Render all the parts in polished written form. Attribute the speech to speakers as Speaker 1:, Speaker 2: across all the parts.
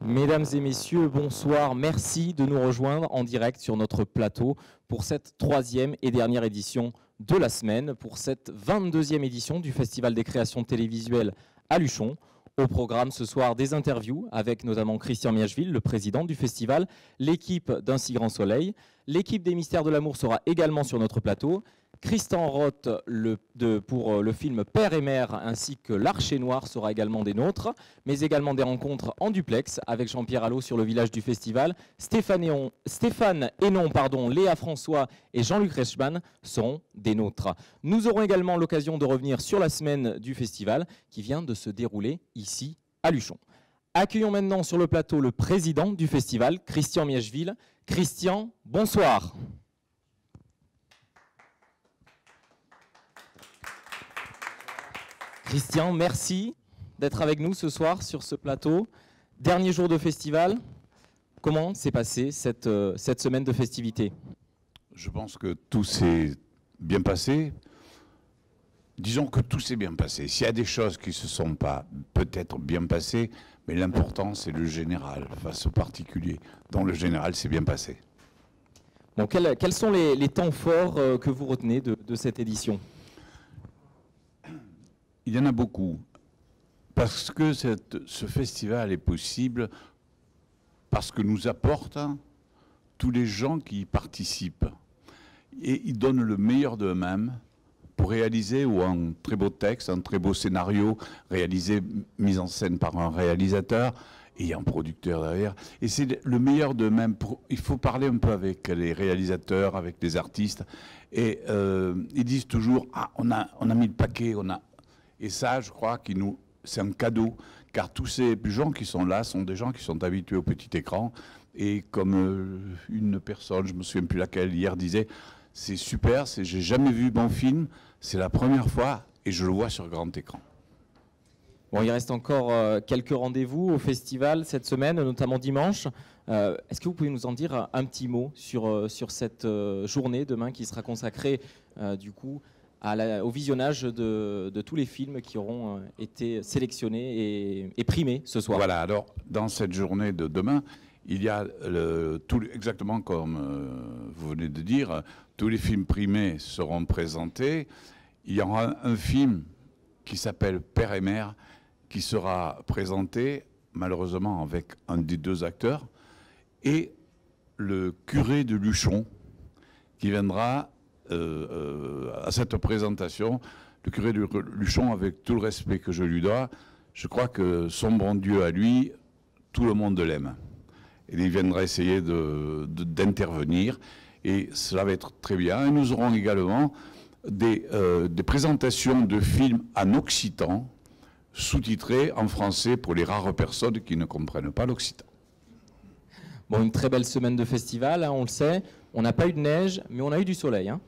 Speaker 1: Mesdames et messieurs, bonsoir. Merci de nous rejoindre en direct sur notre plateau pour cette troisième et dernière édition de la semaine, pour cette 22e édition du Festival des créations télévisuelles à Luchon. Au programme ce soir, des interviews avec notamment Christian Miacheville, le président du festival, l'équipe d'Un si grand soleil. L'équipe des Mystères de l'amour sera également sur notre plateau. Christian Roth pour le film Père et Mère ainsi que L'Archer Noir sera également des nôtres, mais également des rencontres en duplex avec Jean-Pierre Allot sur le village du festival. Stéphane Hénon, Léa François et Jean-Luc Reichmann seront des nôtres. Nous aurons également l'occasion de revenir sur la semaine du festival qui vient de se dérouler ici à Luchon. Accueillons maintenant sur le plateau le président du festival, Christian Miacheville. Christian, bonsoir. Christian, merci d'être avec nous ce soir sur ce plateau. Dernier jour de festival, comment s'est passée cette semaine de festivités?
Speaker 2: Je pense que tout s'est bien passé. Disons que tout s'est bien passé. S'il y a des choses qui ne se sont pas peut-être bien passées, mais l'important c'est le général face au particulier. Dans le général, c'est bien passé.
Speaker 1: Bon, quels sont les temps forts que vous retenez de cette édition?
Speaker 2: Il y en a beaucoup, parce que ce festival est possible, parce que nous apporte tous les gens qui y participent. Et ils donnent le meilleur d'eux-mêmes pour réaliser ou un très beau texte, un très beau scénario, réalisé, mis en scène par un réalisateur et un producteur derrière. Et c'est le meilleur d'eux-mêmes. Il faut parler un peu avec les réalisateurs, avec les artistes. Et ils disent toujours « Ah, on a mis le paquet, on a... » Et ça, je crois que c'est un cadeau, car tous ces gens qui sont là sont des gens qui sont habitués au petit écran. Et comme une personne, je ne me souviens plus laquelle, hier disait, c'est super, j'ai jamais vu bon film, c'est la première fois et je le vois sur grand écran.
Speaker 1: Bon, il reste encore quelques rendez-vous au festival cette semaine, notamment dimanche. Est-ce que vous pouvez nous en dire un petit mot sur cette journée demain qui sera consacrée du coup au visionnage de tous les films qui auront été sélectionnés et primés ce soir?
Speaker 2: Voilà, alors dans cette journée de demain, il y a exactement comme vous venez de dire, tous les films primés seront présentés. Il y aura un film qui s'appelle Père et Mère qui sera présenté malheureusement avec un des deux acteurs et le curé de Luchon qui viendra à cette présentation. Le curé de Luchon, avec tout le respect que je lui dois, je crois que son bon Dieu à lui, tout le monde l'aime. Et il viendra essayer d'intervenir et cela va être très bien. Et nous aurons également des présentations de films en occitan, sous-titrés en français pour les rares personnes qui ne comprennent pas l'occitan.
Speaker 1: Bon, une très belle semaine de festival, hein, on le sait. On n'a pas eu de neige, mais on a eu du soleil. Hein.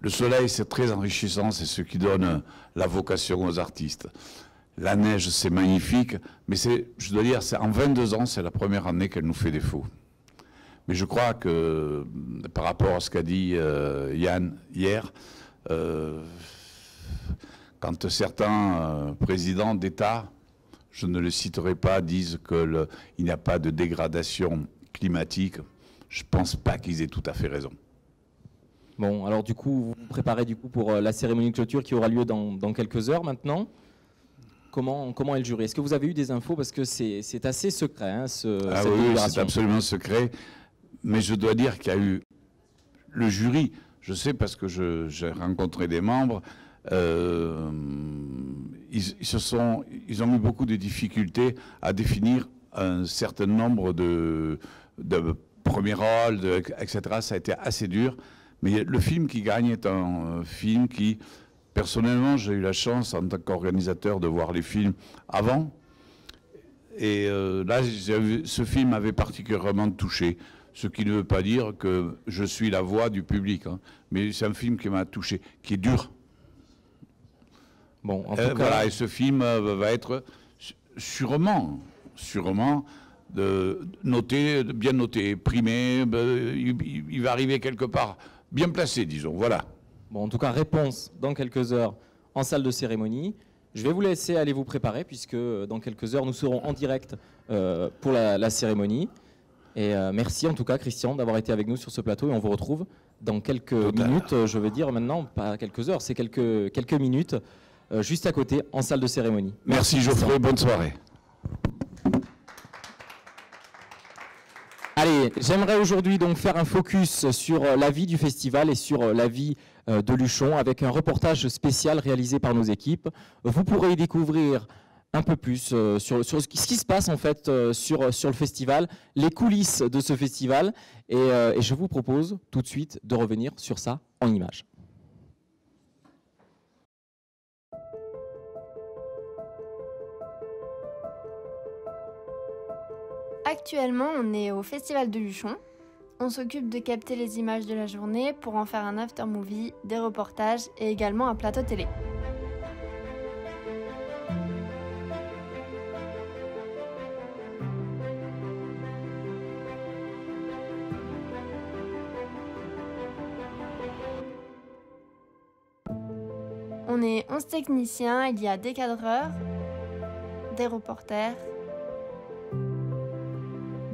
Speaker 2: Le soleil, c'est très enrichissant, c'est ce qui donne la vocation aux artistes. La neige, c'est magnifique, mais je dois dire, en 22 ans, c'est la première année qu'elle nous fait défaut. Mais je crois que, par rapport à ce qu'a dit Yann hier, quand certains présidents d'État, je ne le citerai pas, disent qu'il n'y a pas de dégradation climatique, je ne pense pas qu'ils aient tout à fait raison.
Speaker 1: Bon, alors du coup, vous vous préparez pour la cérémonie de clôture qui aura lieu dans quelques heures maintenant. Comment est le jury? Est-ce que vous avez eu des infos? Parce que c'est assez secret, hein, cette
Speaker 2: oui, c'est absolument secret. Mais je dois dire qu'il y a eu le jury. Je sais parce que j'ai rencontré des membres. Ils ont eu beaucoup de difficultés à définir un certain nombre de premiers rôles, etc. Ça a été assez dur. Mais le film qui gagne est un film qui, personnellement, j'ai eu la chance en tant qu'organisateur de voir les films avant. Et là, ce film m'avait particulièrement touché. Ce qui ne veut pas dire que je suis la voix du public. Hein. Mais c'est un film qui m'a touché, qui est dur.
Speaker 1: Bon, en tout cas...
Speaker 2: Voilà, et ce film va être sûrement bien noté, primé. Il va arriver quelque part bien placé, disons. Voilà.
Speaker 1: Bon, en tout cas, réponse dans quelques heures en salle de cérémonie. Je vais vous laisser aller vous préparer puisque dans quelques heures, nous serons en direct pour la cérémonie. Et merci en tout cas, Christian, d'avoir été avec nous sur ce plateau et on vous retrouve dans quelques minutes, je veux dire maintenant, pas quelques heures, c'est quelques minutes, juste à côté, en salle de cérémonie.
Speaker 2: Merci Geoffrey, bonne soirée.
Speaker 1: Allez, j'aimerais aujourd'hui donc faire un focus sur la vie du festival et sur la vie de Luchon avec un reportage spécial réalisé par nos équipes. Vous pourrez y découvrir un peu plus sur ce qui se passe en fait sur le festival, les coulisses de ce festival et je vous propose tout de suite de revenir sur ça en images.
Speaker 3: Actuellement, on est au Festival de Luchon. On s'occupe de capter les images de la journée pour en faire un after-movie, des reportages et également un plateau télé. On est 11 techniciens, il y a des cadreurs, des reporters,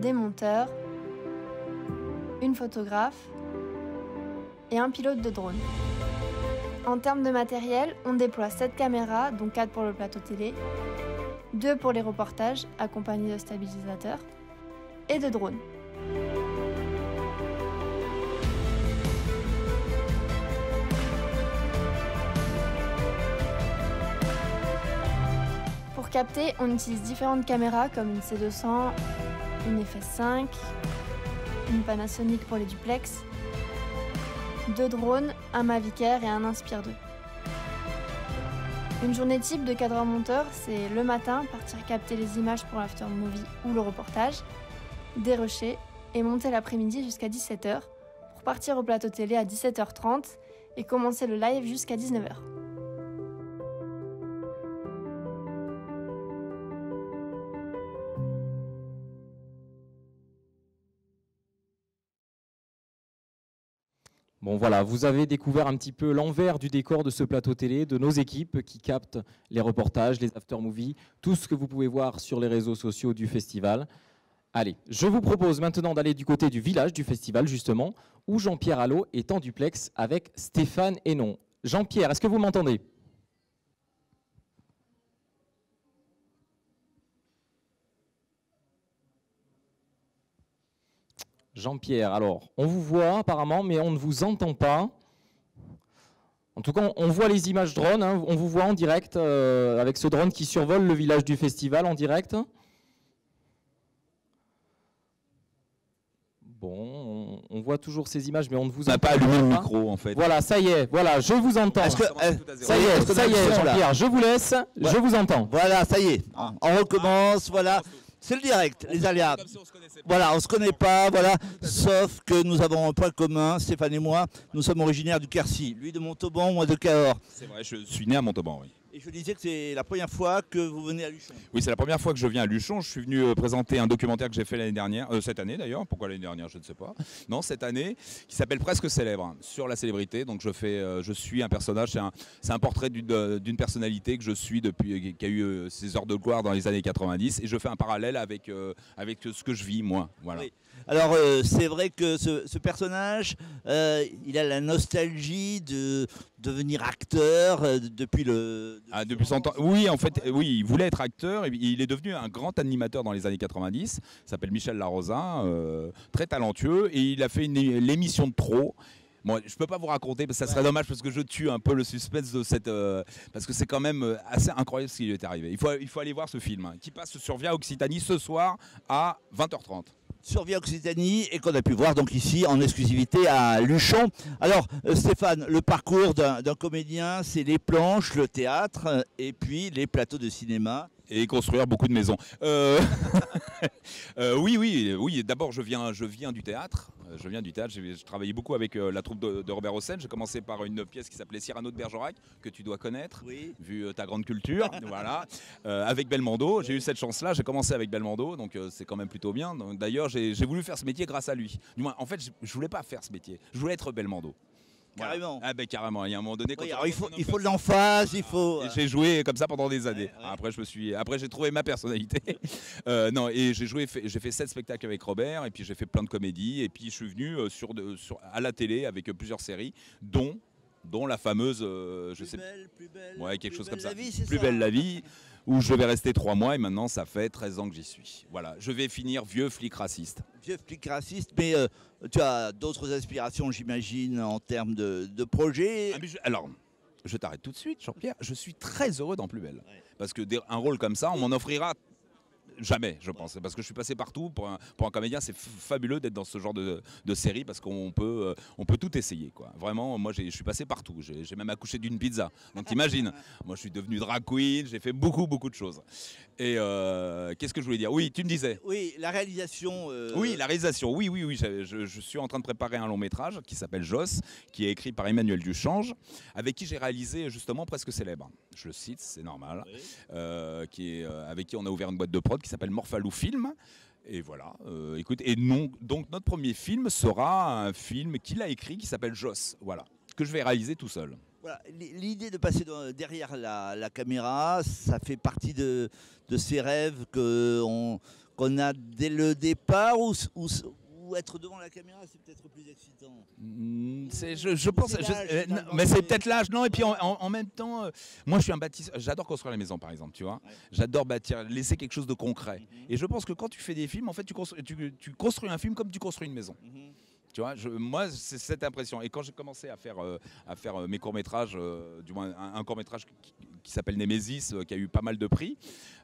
Speaker 3: des monteurs, une photographe et un pilote de drone. En termes de matériel, on déploie 7 caméras, dont 4 pour le plateau télé, 2 pour les reportages, accompagnés de stabilisateurs, et de drones. Pour capter, on utilise différentes caméras comme une C200, une FS5, une Panasonic pour les duplex, 2 drones, un Mavic Air et un Inspire 2. Une journée type de cadreur-monteur, c'est le matin, partir capter les images pour l'after-movie ou le reportage, dérocher et monter l'après-midi jusqu'à 17h pour partir au plateau télé à 17h30 et commencer le live jusqu'à 19h.
Speaker 1: Bon voilà, vous avez découvert un petit peu l'envers du décor de ce plateau télé, de nos équipes qui captent les reportages, les after-movies, tout ce que vous pouvez voir sur les réseaux sociaux du festival. Allez, je vous propose maintenant d'aller du côté du village du festival justement, où Jean-Pierre Allot est en duplex avec Stéphane Hénon. Jean-Pierre, est-ce que vous m'entendez ? Jean-Pierre, alors, on vous voit apparemment, mais on ne vous entend pas. En tout cas, on voit les images drone, hein, on vous voit en direct avec ce drone qui survole le village du festival en direct. Bon, on voit toujours ces images, mais on ne vous entend pas.
Speaker 4: On n'a pas allumé le micro, en fait.
Speaker 1: Voilà, ça y est, voilà, je vous entends. Ça y est, Jean-Pierre, je vous laisse, je vous entends.
Speaker 5: Voilà, ça y est, on recommence, voilà. C'est le direct, les aléas. Voilà, on ne se connaît pas, voilà. Sauf que nous avons un point commun, Stéphane et moi. Nous sommes originaires du Quercy. Lui de Montauban, moi de Cahors.
Speaker 4: C'est vrai, je suis né à Montauban, oui.
Speaker 5: Et je disais que c'est la première fois que vous venez à Luchon.
Speaker 4: Oui, c'est la première fois que je viens à Luchon. Je suis venu présenter un documentaire que j'ai fait l'année dernière, cette année d'ailleurs. Pourquoi l'année dernière, je ne sais pas. Non, cette année, qui s'appelle Presque célèbre, hein, sur la célébrité. Donc je suis un personnage, c'est un portrait d'une personnalité que je suis depuis, qui a eu ses heures de gloire dans les années 90. Et je fais un parallèle avec ce que je vis, moi. Voilà.
Speaker 5: Oui. Alors c'est vrai que ce personnage, il a la nostalgie de devenir acteur depuis
Speaker 4: depuis son temps. Oui, en fait, oui, il voulait être acteur. Il est devenu un grand animateur dans les années 90. Il s'appelle Michel Larosa, très talentueux. Et il a fait l'émission de trop. Bon, je ne peux pas vous raconter, parce que ça serait dommage, parce que je tue un peu le suspense de cette... parce que c'est quand même assez incroyable ce qui lui est arrivé. Il faut aller voir ce film, hein, qui passe sur Via Occitanie ce soir à 20h30.
Speaker 5: Sur Via Occitanie et qu'on a pu voir donc ici en exclusivité à Luchon. Alors Stéphane, le parcours d'un comédien, c'est les planches, le théâtre et puis les plateaux de cinéma.
Speaker 4: Et construire beaucoup de maisons. Oui. D'abord, je viens du théâtre. Je travaillais beaucoup avec la troupe de Robert Hossein. J'ai commencé par une pièce qui s'appelait Cyrano de Bergerac, que tu dois connaître, oui, vu ta grande culture. Voilà. Avec Belmondo, j'ai eu cette chance-là. J'ai commencé avec Belmondo, donc c'est quand même plutôt bien. D'ailleurs, j'ai voulu faire ce métier grâce à lui. Du moins, en fait, je voulais pas faire ce métier. Je voulais être Belmondo.
Speaker 5: Carrément.
Speaker 4: Ah ben carrément. Il y a un moment donné. Quand
Speaker 5: alors il faut de l'emphase, il faut.
Speaker 4: J'ai joué comme ça pendant des années. Après j'ai trouvé ma personnalité. Non, et j'ai fait 7 spectacles avec Robert, et puis j'ai fait plein de comédies, et puis je suis venu à la télé avec plusieurs séries, dont la fameuse,
Speaker 5: Plus belle,
Speaker 4: ouais, quelque chose comme ça.
Speaker 5: Plus
Speaker 4: belle la vie, où je vais rester 3 mois, et maintenant ça fait 13 ans que j'y suis. Voilà, je vais finir vieux flic raciste.
Speaker 5: Vieux flic raciste, mais tu as d'autres aspirations, j'imagine, en termes de projets.
Speaker 4: Alors, je t'arrête tout de suite, Jean-Pierre. Je suis très heureux dans Plus belle, parce que un rôle comme ça, on m'en offrira jamais, je pense, parce que je suis passé partout. Pour un comédien, c'est fabuleux d'être dans ce genre de série, parce qu'on peut tout essayer, quoi. Vraiment, moi, je suis passé partout. J'ai même accouché d'une pizza. Donc, t'imagines, moi, je suis devenu drag queen, j'ai fait beaucoup de choses. Et qu'est-ce que je voulais dire? Oui, tu me disais.
Speaker 5: Oui, la réalisation.
Speaker 4: Oui, la réalisation. Oui. Je suis en train de préparer un long métrage qui s'appelle Joss, qui est écrit par Emmanuel Duchange, avec qui j'ai réalisé justement Presque célèbre. Je le cite, c'est normal. Oui. Avec qui on a ouvert une boîte de prod qui s'appelle Morphalou Film. Et voilà, écoute, donc notre premier film sera un film qu'il a écrit qui s'appelle Joss, voilà, que je vais réaliser tout seul.
Speaker 5: Voilà, l'idée de passer derrière la caméra, ça fait partie de ces rêves qu'on a dès le départ, ou être devant la caméra, c'est peut-être plus excitant.
Speaker 4: Je pense, mais c'est peut-être l'âge, non. Et puis en même temps, moi je suis un bâtisseur. J'adore construire la maison, par exemple, tu vois. Ouais. J'adore bâtir, laisser quelque chose de concret. Et je pense que quand tu fais des films, en fait, tu construis un film comme tu construis une maison. Tu vois, moi, c'est cette impression. Et quand j'ai commencé à faire mes courts-métrages, du moins un court-métrage qui s'appelle Némésis, qui a eu pas mal de prix,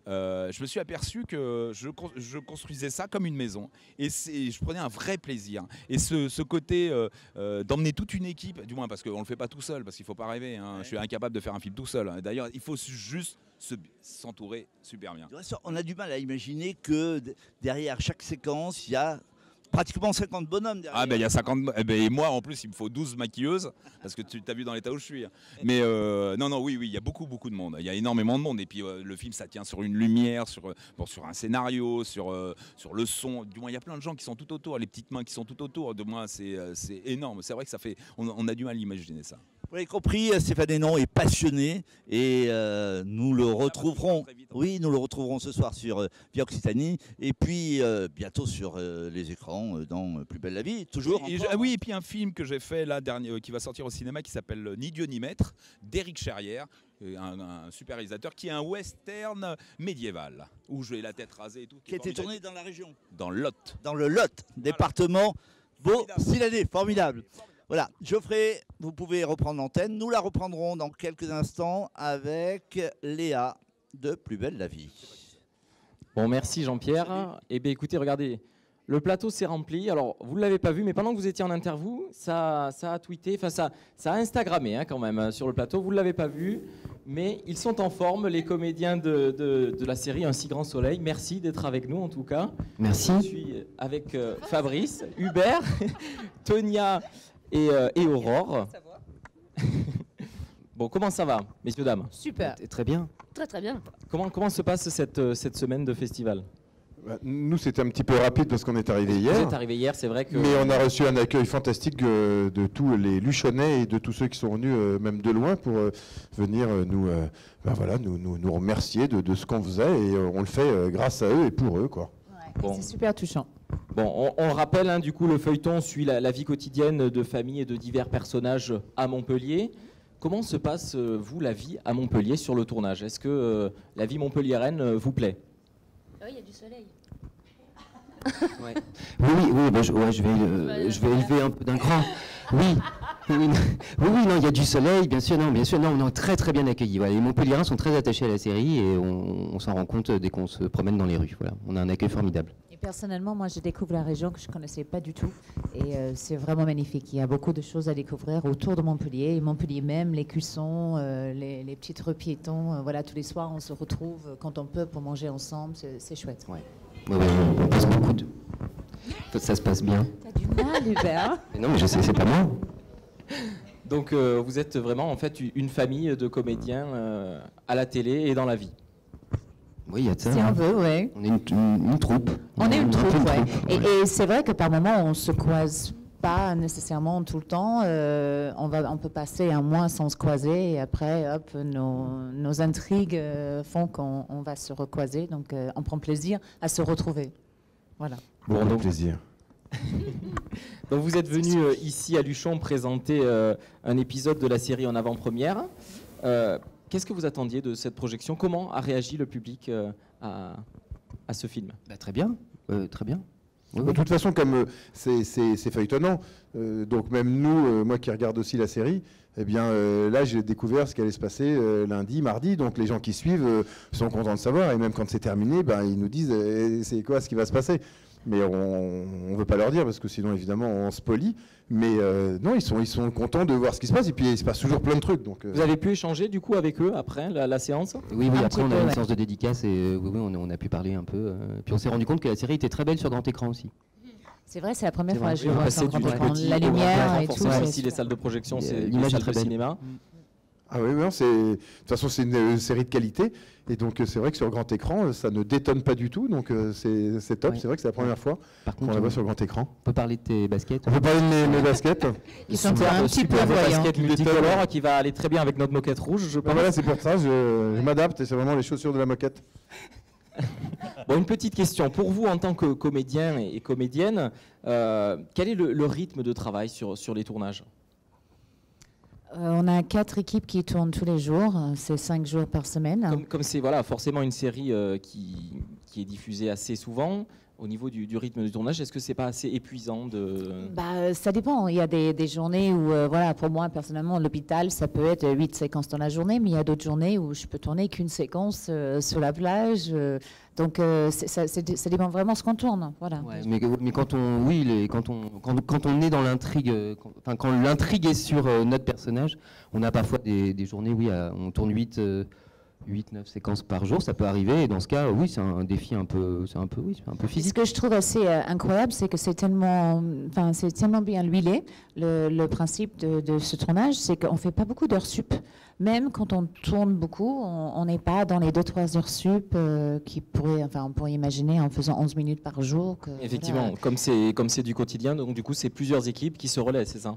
Speaker 4: je me suis aperçu que je construisais ça comme une maison. Et je prenais un vrai plaisir. Et ce côté d'emmener toute une équipe, du moins parce qu'on ne le fait pas tout seul, parce qu'il ne faut pas rêver. Hein. Ouais. Je suis incapable de faire un film tout seul. D'ailleurs, il faut juste s'entourer super bien.
Speaker 5: On a du mal à imaginer que derrière chaque séquence, il y a pratiquement 50 bonhommes derrière.
Speaker 4: Ah ben il y a 50, et moi en plus il me faut 12 maquilleuses, parce que tu t'as vu dans l'état où je suis. Mais non, oui, il y a beaucoup de monde, il y a énormément de monde, et puis le film ça tient sur une lumière, sur un scénario, sur le son, du moins il y a plein de gens qui sont tout autour, les petites mains qui sont tout autour, de moi c'est énorme, c'est vrai que ça fait, on a du mal à imaginer ça.
Speaker 5: Vous l'avez compris, Stéphane Hénon est passionné, et nous le retrouverons. Oui, nous le retrouverons ce soir sur Via Occitanie, et puis bientôt sur les écrans dans Plus belle la vie, toujours.
Speaker 4: Oui, et puis un film que j'ai fait là dernier, qui va sortir au cinéma, qui s'appelle Ni Dieu ni Maître, d'Éric Cherrière, un super réalisateur, qui est un western médiéval où j'ai la tête rasée et tout.
Speaker 5: Qui a été tourné dans la région.
Speaker 4: Dans le Lot.
Speaker 5: Dans le Lot, département Beau-Silanais, formidable. Voilà, Geoffrey, vous pouvez reprendre l'antenne. Nous la reprendrons dans quelques instants avec Léa de Plus belle la vie.
Speaker 1: Bon, merci Jean-Pierre. Eh bien, écoutez, regardez, le plateau s'est rempli. Alors, vous ne l'avez pas vu, mais pendant que vous étiez en interview, ça a tweeté, enfin ça a Instagrammé quand même sur le plateau. Vous ne l'avez pas vu, mais ils sont en forme, les comédiens de la série Un si grand soleil. Merci d'être avec nous en tout cas.
Speaker 6: Merci.
Speaker 1: Je suis avec Fabrice, Hubert, Tonia et Aurore. Bon, comment ça va, messieurs, dames?
Speaker 6: Super.
Speaker 1: Très bien.
Speaker 6: Très bien.
Speaker 1: Comment se passe cette semaine de festival?
Speaker 7: Nous, c'était un petit peu rapide parce qu'on est arrivé hier.
Speaker 1: Vous êtes arrivé hier, c'est vrai que...
Speaker 7: Mais on a reçu un accueil fantastique de tous les Luchonnais et de tous ceux qui sont venus, même de loin, pour venir nous remercier de ce qu'on faisait. Et on le fait grâce à eux et pour eux, quoi.
Speaker 6: Ouais, bon. C'est super touchant.
Speaker 1: Bon, on rappelle, du coup, le feuilleton suit la vie quotidienne de familles et de divers personnages à Montpellier. Comment se passe, vous, la vie à Montpellier sur le tournage? Est-ce que la vie montpelliéraine vous plaît?
Speaker 6: Oui, il y a du soleil.
Speaker 8: Ouais. Oui, je vais élever un peu d'un cran. Oui, non, il y a du soleil, bien sûr, non, on est très bien accueillis. Voilà, les Montpelliérains sont très attachés à la série et on s'en rend compte dès qu'on se promène dans les rues. Voilà, on a un accueil formidable.
Speaker 6: Et personnellement, moi, je découvre la région que je ne connaissais pas du tout et c'est vraiment magnifique. Il y a beaucoup de choses à découvrir autour de Montpellier, et Montpellier même, les cuissons, les petites rues piétons. Voilà, tous les soirs, on se retrouve quand on peut pour manger ensemble. C'est chouette.
Speaker 8: Ouais. Oui, on passe beaucoup de... Ça se passe bien.
Speaker 6: T'as du mal, Hubert.
Speaker 8: Mais non, mais je sais, c'est pas moi.
Speaker 1: Donc, vous êtes vraiment, en fait, une famille de comédiens à la télé et dans la vie.
Speaker 8: Oui, il y a de ça.
Speaker 6: Si on veut, oui.
Speaker 8: On est une troupe.
Speaker 6: On est une troupe, oui. Et c'est vrai que par moments, on se croise pas nécessairement tout le temps. On peut passer un mois sans se croiser et après, hop, nos intrigues font qu'on va se recroiser. Donc, on prend plaisir à se retrouver. Voilà.
Speaker 7: Bon, donc plaisir.
Speaker 1: Donc vous êtes venu ici à Luchon présenter un épisode de la série en avant-première. Qu'est-ce que vous attendiez de cette projection? Comment a réagi le public à ce film?
Speaker 8: Très bien, très bien. Oui,
Speaker 7: De toute façon, comme c'est feuilletonnant, donc même nous, moi qui regarde aussi la série, eh bien là j'ai découvert ce qui allait se passer lundi, mardi, donc les gens qui suivent sont contents de savoir, et même quand c'est terminé, ils nous disent c'est quoi ce qui va se passer. Mais on ne veut pas leur dire parce que sinon évidemment on spoilie. Mais non, ils sont contents de voir ce qui se passe, et puis il se passe toujours plein de trucs. Donc,
Speaker 1: Vous avez pu échanger du coup avec eux après la séance?
Speaker 8: Oui, après on a une séance de dédicace et on a pu parler un peu. Puis on s'est rendu compte que la série était très belle sur grand écran aussi.
Speaker 6: C'est vrai, c'est la première fois que je
Speaker 1: Oui,
Speaker 6: vois sur grand écran. La lumière et tout.
Speaker 1: Ici les salles de projection, c'est
Speaker 8: l'image
Speaker 1: des
Speaker 8: est très
Speaker 1: salles de
Speaker 8: belle.
Speaker 1: cinéma.
Speaker 7: Ah oui, non, de toute façon c'est une série de qualité, et donc c'est vrai que sur grand écran ça ne détonne pas du tout, donc c'est top.
Speaker 8: Ouais.
Speaker 7: C'est vrai que c'est la première fois qu'on la voit sur grand écran.
Speaker 8: On peut parler de tes baskets?
Speaker 7: On peut parler de mes baskets.
Speaker 6: Ils sont un petit peu
Speaker 1: Super
Speaker 6: voyants.
Speaker 1: basket multicolore qui va aller très bien avec notre moquette rouge, je pense.
Speaker 7: Voilà, c'est pour ça, je m'adapte, et c'est vraiment les chaussures de la moquette.
Speaker 1: Bon, une petite question. Pour vous, en tant que comédien et comédienne, quel est le rythme de travail sur les tournages?
Speaker 6: On a 4 équipes qui tournent tous les jours. C'est 5 jours par semaine.
Speaker 1: Comme c'est forcément une série qui est diffusée assez souvent, au niveau du rythme de tournage, est-ce que c'est pas assez épuisant
Speaker 6: Ça dépend. Il y a des journées où, pour moi, personnellement, l'hôpital, ça peut être 8 séquences dans la journée, mais il y a d'autres journées où je peux tourner qu'une séquence sur la plage. Donc, ça dépend vraiment de ce qu'on tourne. Voilà.
Speaker 8: Ouais, mais quand on est dans l'intrigue, quand l'intrigue est sur notre personnage, on a parfois des journées, on tourne 8-9 séquences par jour, ça peut arriver, et dans ce cas, oui, c'est un défi un peu physique.
Speaker 6: Ce que je trouve assez incroyable, c'est que c'est tellement bien huilé, le principe de ce tournage, c'est qu'on ne fait pas beaucoup d'heures sup. Même quand on tourne beaucoup, on n'est pas dans les 2-3 heures sup on pourrait imaginer en faisant 11 minutes par jour.
Speaker 1: Effectivement, comme c'est du quotidien, donc du coup, c'est plusieurs équipes qui se relaient, c'est ça?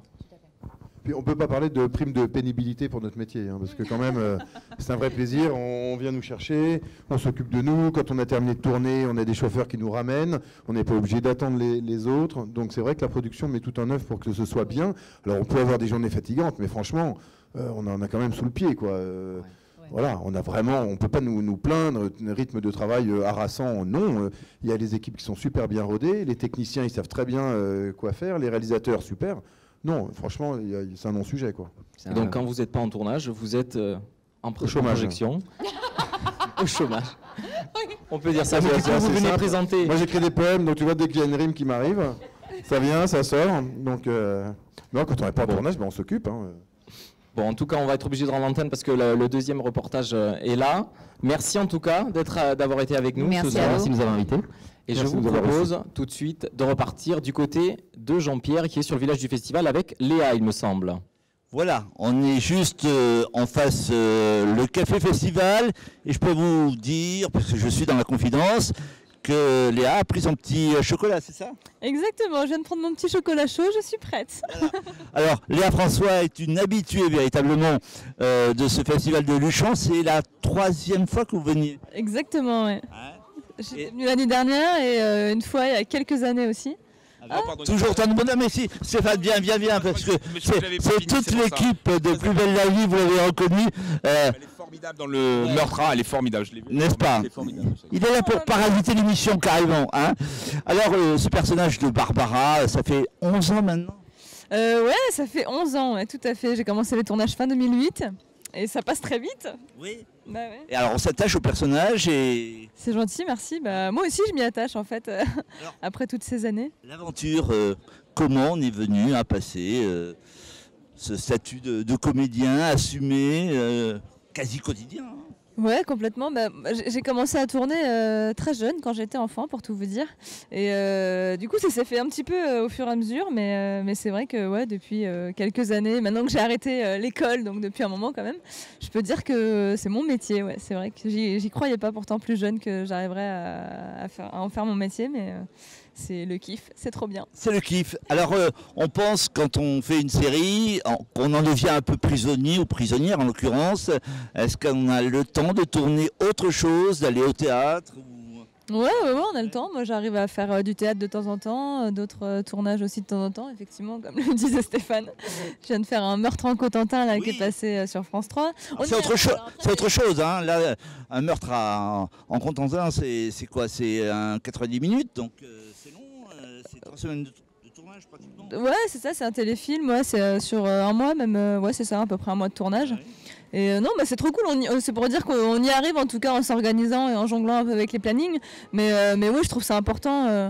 Speaker 7: Puis on ne peut pas parler de prime de pénibilité pour notre métier, parce que quand même, c'est un vrai plaisir. On vient nous chercher, on s'occupe de nous. Quand on a terminé de tourner, on a des chauffeurs qui nous ramènent. On n'est pas obligé d'attendre les autres. Donc c'est vrai que la production met tout en œuvre pour que ce soit bien. Alors on peut avoir des journées fatigantes, mais franchement, on en a quand même sous le pied, quoi. Voilà, on ne peut pas nous plaindre. Un rythme de travail harassant, non. Il y a les équipes qui sont super bien rodées, les techniciens, ils savent très bien quoi faire, les réalisateurs, super. Non, franchement, c'est un non-sujet, quoi.
Speaker 1: Et donc, quand vous n'êtes pas en tournage, vous êtes en
Speaker 7: chômage.
Speaker 1: projection. Au chômage. On peut dire ça. Vous venez présenter.
Speaker 7: Moi, j'écris des poèmes, donc tu vois, dès qu'il y a une rime qui m'arrive, ça vient, ça sort. Donc, non, quand on n'est pas en tournage, on s'occupe.
Speaker 1: Bon, en tout cas, on va être obligé de rendre l'antenne parce que le deuxième reportage est là. Merci en tout cas d'avoir été avec nous.
Speaker 6: Merci
Speaker 1: ce soir.
Speaker 6: à vous.
Speaker 8: Merci de nous avoir invités.
Speaker 1: Et
Speaker 7: Merci
Speaker 1: je vous
Speaker 7: de nous avoir
Speaker 1: propose tout de suite de repartir du côté de Jean-Pierre qui est sur le village du festival avec Léa, il me semble.
Speaker 5: Voilà, on est juste en face le Café Festival, et je peux vous dire, parce que je suis dans la confidence, que Léa a pris son petit chocolat, c'est ça?
Speaker 9: Exactement, je viens de prendre mon petit chocolat chaud, je suis prête.
Speaker 5: Voilà. Alors, Léa François est une habituée véritablement de ce festival de Luchon. C'est la 3e fois que vous veniez.
Speaker 9: Exactement, oui. J'étais venue l'année dernière et une fois il y a quelques années aussi.
Speaker 5: Toujours tant de bonheur, mais si, Stéphane, viens, parce que c'est toute l'équipe de Plus Belle la Vie, vous l'avez reconnue.
Speaker 4: Elle est formidable dans le meurtre, elle est formidable, je l'ai vu.
Speaker 5: N'est-ce pas? Il est là pour parasiter l'émission carrément. Alors, ce personnage de Barbara, ça fait 11 ans maintenant?
Speaker 9: Ouais, ça fait 11 ans, ouais, tout à fait. J'ai commencé les tournages fin 2008 et ça passe très vite.
Speaker 5: Oui.
Speaker 9: Bah ouais.
Speaker 5: Et alors, on s'attache au personnage et...
Speaker 9: C'est gentil, merci. Bah, moi aussi, je m'y attache en fait, après toutes ces années.
Speaker 5: L'aventure, comment on est venu à passer ce statut de comédien assumé, quasi quotidien?
Speaker 9: Ouais, complètement. Bah, j'ai commencé à tourner très jeune, quand j'étais enfant, pour tout vous dire. Et du coup, ça s'est fait un petit peu au fur et à mesure, mais c'est vrai que ouais, depuis quelques années, maintenant que j'ai arrêté l'école, donc depuis un moment quand même, je peux dire que c'est mon métier. Ouais. C'est vrai que j'y croyais pas pourtant plus jeune que j'arriverais à en faire mon métier, c'est le kiff, c'est trop bien.
Speaker 5: C'est le kiff. Alors, on pense quand on fait une série, qu'on en devient un peu prisonnier ou prisonnière en l'occurrence. Est-ce qu'on a le temps de tourner autre chose, d'aller au théâtre
Speaker 9: Ouais, on a le temps. Moi, j'arrive à faire du théâtre de temps en temps, d'autres tournages aussi de temps en temps, effectivement, comme le disait Stéphane. Je viens de faire un meurtre en Cotentin là, qui est passé sur France 3.
Speaker 5: C'est autre chose. Hein. Là, un meurtre en Cotentin, c'est quoi? C'est 90 minutes, donc c'est long. C'est 3 semaines de tournage pratiquement.
Speaker 9: Ouais, c'est ça, c'est un téléfilm. Ouais, c'est sur un mois même. Ouais, c'est ça, à peu près un mois de tournage. Ouais. Et non, bah, c'est trop cool, c'est pour dire qu'on y arrive en tout cas en s'organisant et en jonglant un peu avec les plannings. Mais oui, je trouve ça important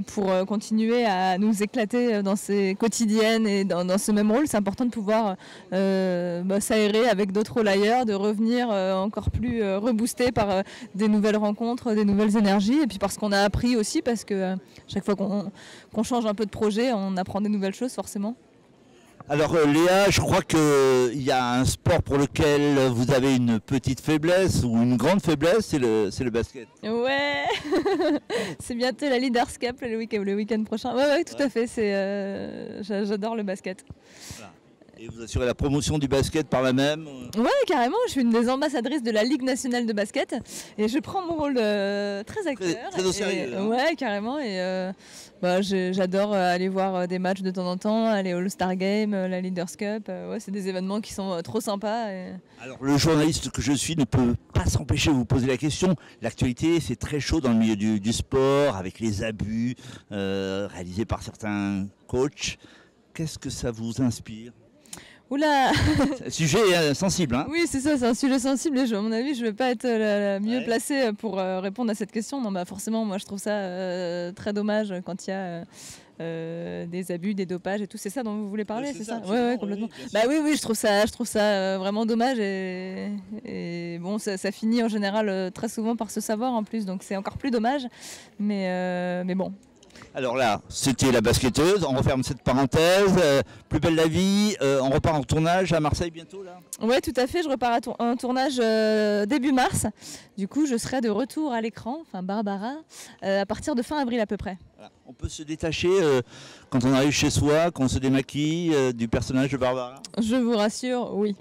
Speaker 9: pour continuer à nous éclater dans ces quotidiennes et dans ce même rôle. C'est important de pouvoir s'aérer avec d'autres rôles ailleurs, de revenir encore plus reboosté par des nouvelles rencontres, des nouvelles énergies. Et puis parce qu'on a appris aussi, parce que chaque fois qu'on change un peu de projet, on apprend des nouvelles choses forcément.
Speaker 5: Alors Léa, je crois qu'il y a un sport pour lequel vous avez une petite faiblesse ou une grande faiblesse, c'est le basket.
Speaker 9: Ouais, c'est bientôt la Leaders Cup le week-end prochain. Ouais, tout à fait, j'adore le basket.
Speaker 5: Voilà. Et vous assurez la promotion du basket par la même?
Speaker 9: Ouais, carrément, je suis une des ambassadrices de la Ligue nationale de basket et je prends mon rôle très acteur.
Speaker 5: Très au sérieux. Hein.
Speaker 9: Ouais, carrément. Et j'adore aller voir des matchs de temps en temps, aller au All-Star Game, la Leaders Cup. Ouais, c'est des événements qui sont trop sympas. Et...
Speaker 5: Alors, le journaliste que je suis ne peut pas s'empêcher de vous poser la question. L'actualité, c'est très chaud dans le milieu du sport, avec les abus réalisés par certains coachs. Qu'est-ce que ça vous inspire?
Speaker 9: Oula.
Speaker 5: C'est un sujet sensible. Hein.
Speaker 9: Oui, c'est ça, c'est un sujet sensible. Et à mon avis, je ne vais pas être la mieux placée pour répondre à cette question. Non, forcément, moi, je trouve ça très dommage quand il y a des abus, des dopages et tout. C'est ça dont vous voulez parler, c'est ça? Ouais, complètement. Oui, je trouve ça vraiment dommage. Et bon, ça finit en général très souvent par se savoir en plus. Donc, c'est encore plus dommage. Mais bon.
Speaker 5: Alors là, c'était la basketteuse, on referme cette parenthèse, plus belle la vie, on repart en tournage à Marseille bientôt là?
Speaker 9: Oui, tout à fait, je repars en tournage début mars, du coup je serai de retour à l'écran, enfin Barbara, à partir de fin avril à peu près.
Speaker 5: Voilà. On peut se détacher quand on arrive chez soi, quand on se démaquille du personnage de Barbara?
Speaker 9: Je vous rassure, oui.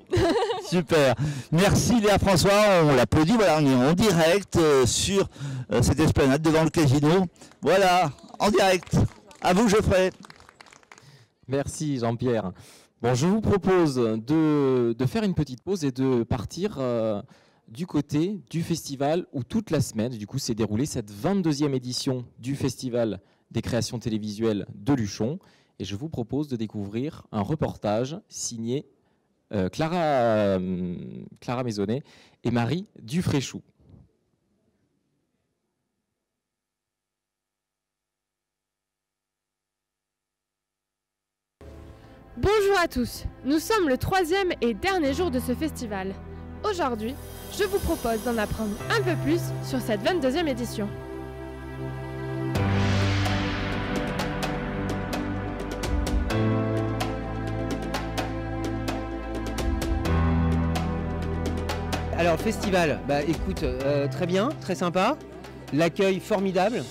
Speaker 5: Super, merci Léa François, on l'applaudit, voilà, on est en direct sur cette esplanade devant le casino, voilà. En direct. À vous, Geoffrey.
Speaker 1: Merci, Jean-Pierre. Bon, je vous propose de faire une petite pause et de partir du côté du festival où toute la semaine, du coup, s'est déroulée cette 22e édition du Festival des créations télévisuelles de Luchon. Et je vous propose de découvrir un reportage signé Clara Maisonnet et Marie Dufréchou.
Speaker 10: Bonjour à tous, nous sommes le 3e et dernier jour de ce festival. Aujourd'hui, je vous propose d'en apprendre un peu plus sur cette 22e édition.
Speaker 11: Alors le festival, écoute, très bien, très sympa, l'accueil formidable.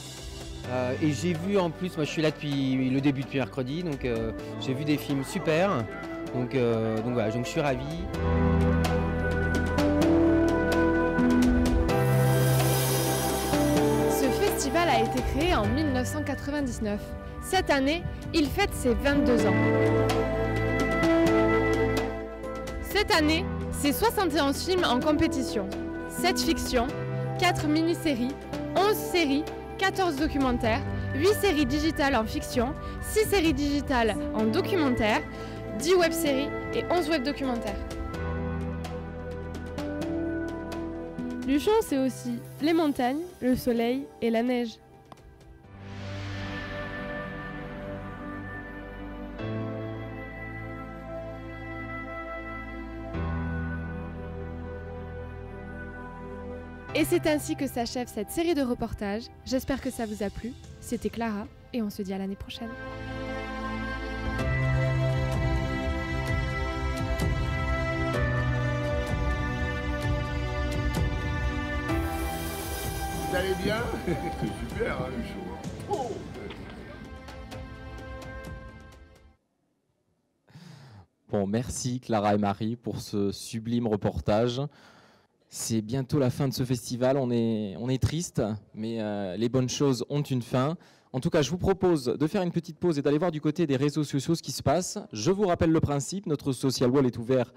Speaker 11: Et j'ai vu en plus, moi je suis là depuis le début, depuis mercredi, donc j'ai vu des films super, donc voilà, donc je suis ravi.
Speaker 10: Ce festival a été créé en 1999. Cette année, il fête ses 22 ans. Cette année, c'est 71 films en compétition, 7 fictions, 4 mini-séries, 11 séries, 14 documentaires, 8 séries digitales en fiction, 6 séries digitales en documentaire, 10 web-séries et 11 web-documentaires. Luchon, c'est aussi les montagnes, le soleil et la neige. Et c'est ainsi que s'achève cette série de reportages. J'espère que ça vous a plu. C'était Clara et on se dit à l'année prochaine.
Speaker 12: Vous allez bien? C'est super, hein, le show.
Speaker 1: Bon, merci Clara et Marie pour ce sublime reportage. C'est bientôt la fin de ce festival, on est triste, mais les bonnes choses ont une fin. En tout cas, je vous propose de faire une petite pause et d'aller voir du côté des réseaux sociaux ce qui se passe. Je vous rappelle le principe, notre social wall est ouvert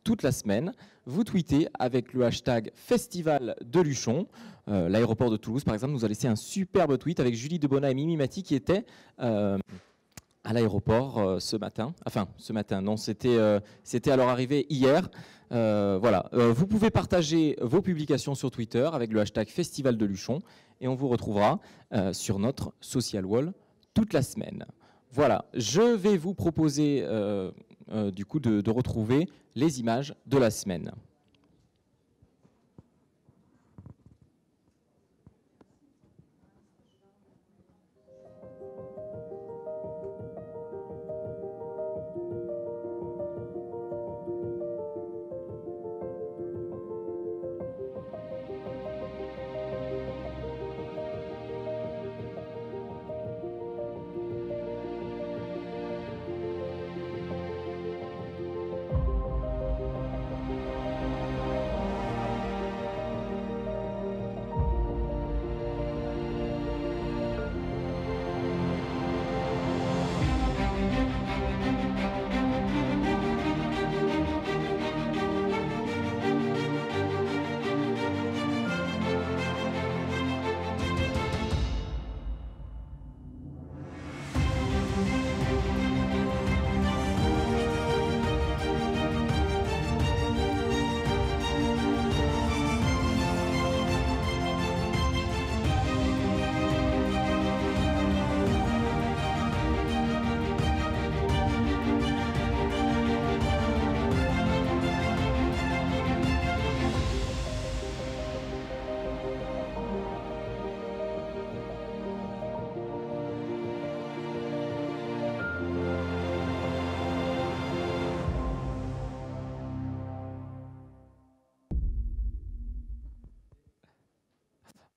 Speaker 1: toute la semaine. Vous tweetez avec le hashtag Festival de Luchon. L'aéroport de Toulouse, par exemple, nous a laissé un superbe tweet avec Julie Debona et Mimi Mati qui étaient à l'aéroport ce matin. Enfin, ce matin, non, c'était à leur arrivée hier. Voilà. Vous pouvez partager vos publications sur Twitter avec le hashtag Festival de Luchon et on vous retrouvera sur notre social wall toute la semaine. Voilà, je vais vous proposer du coup de retrouver les images de la semaine.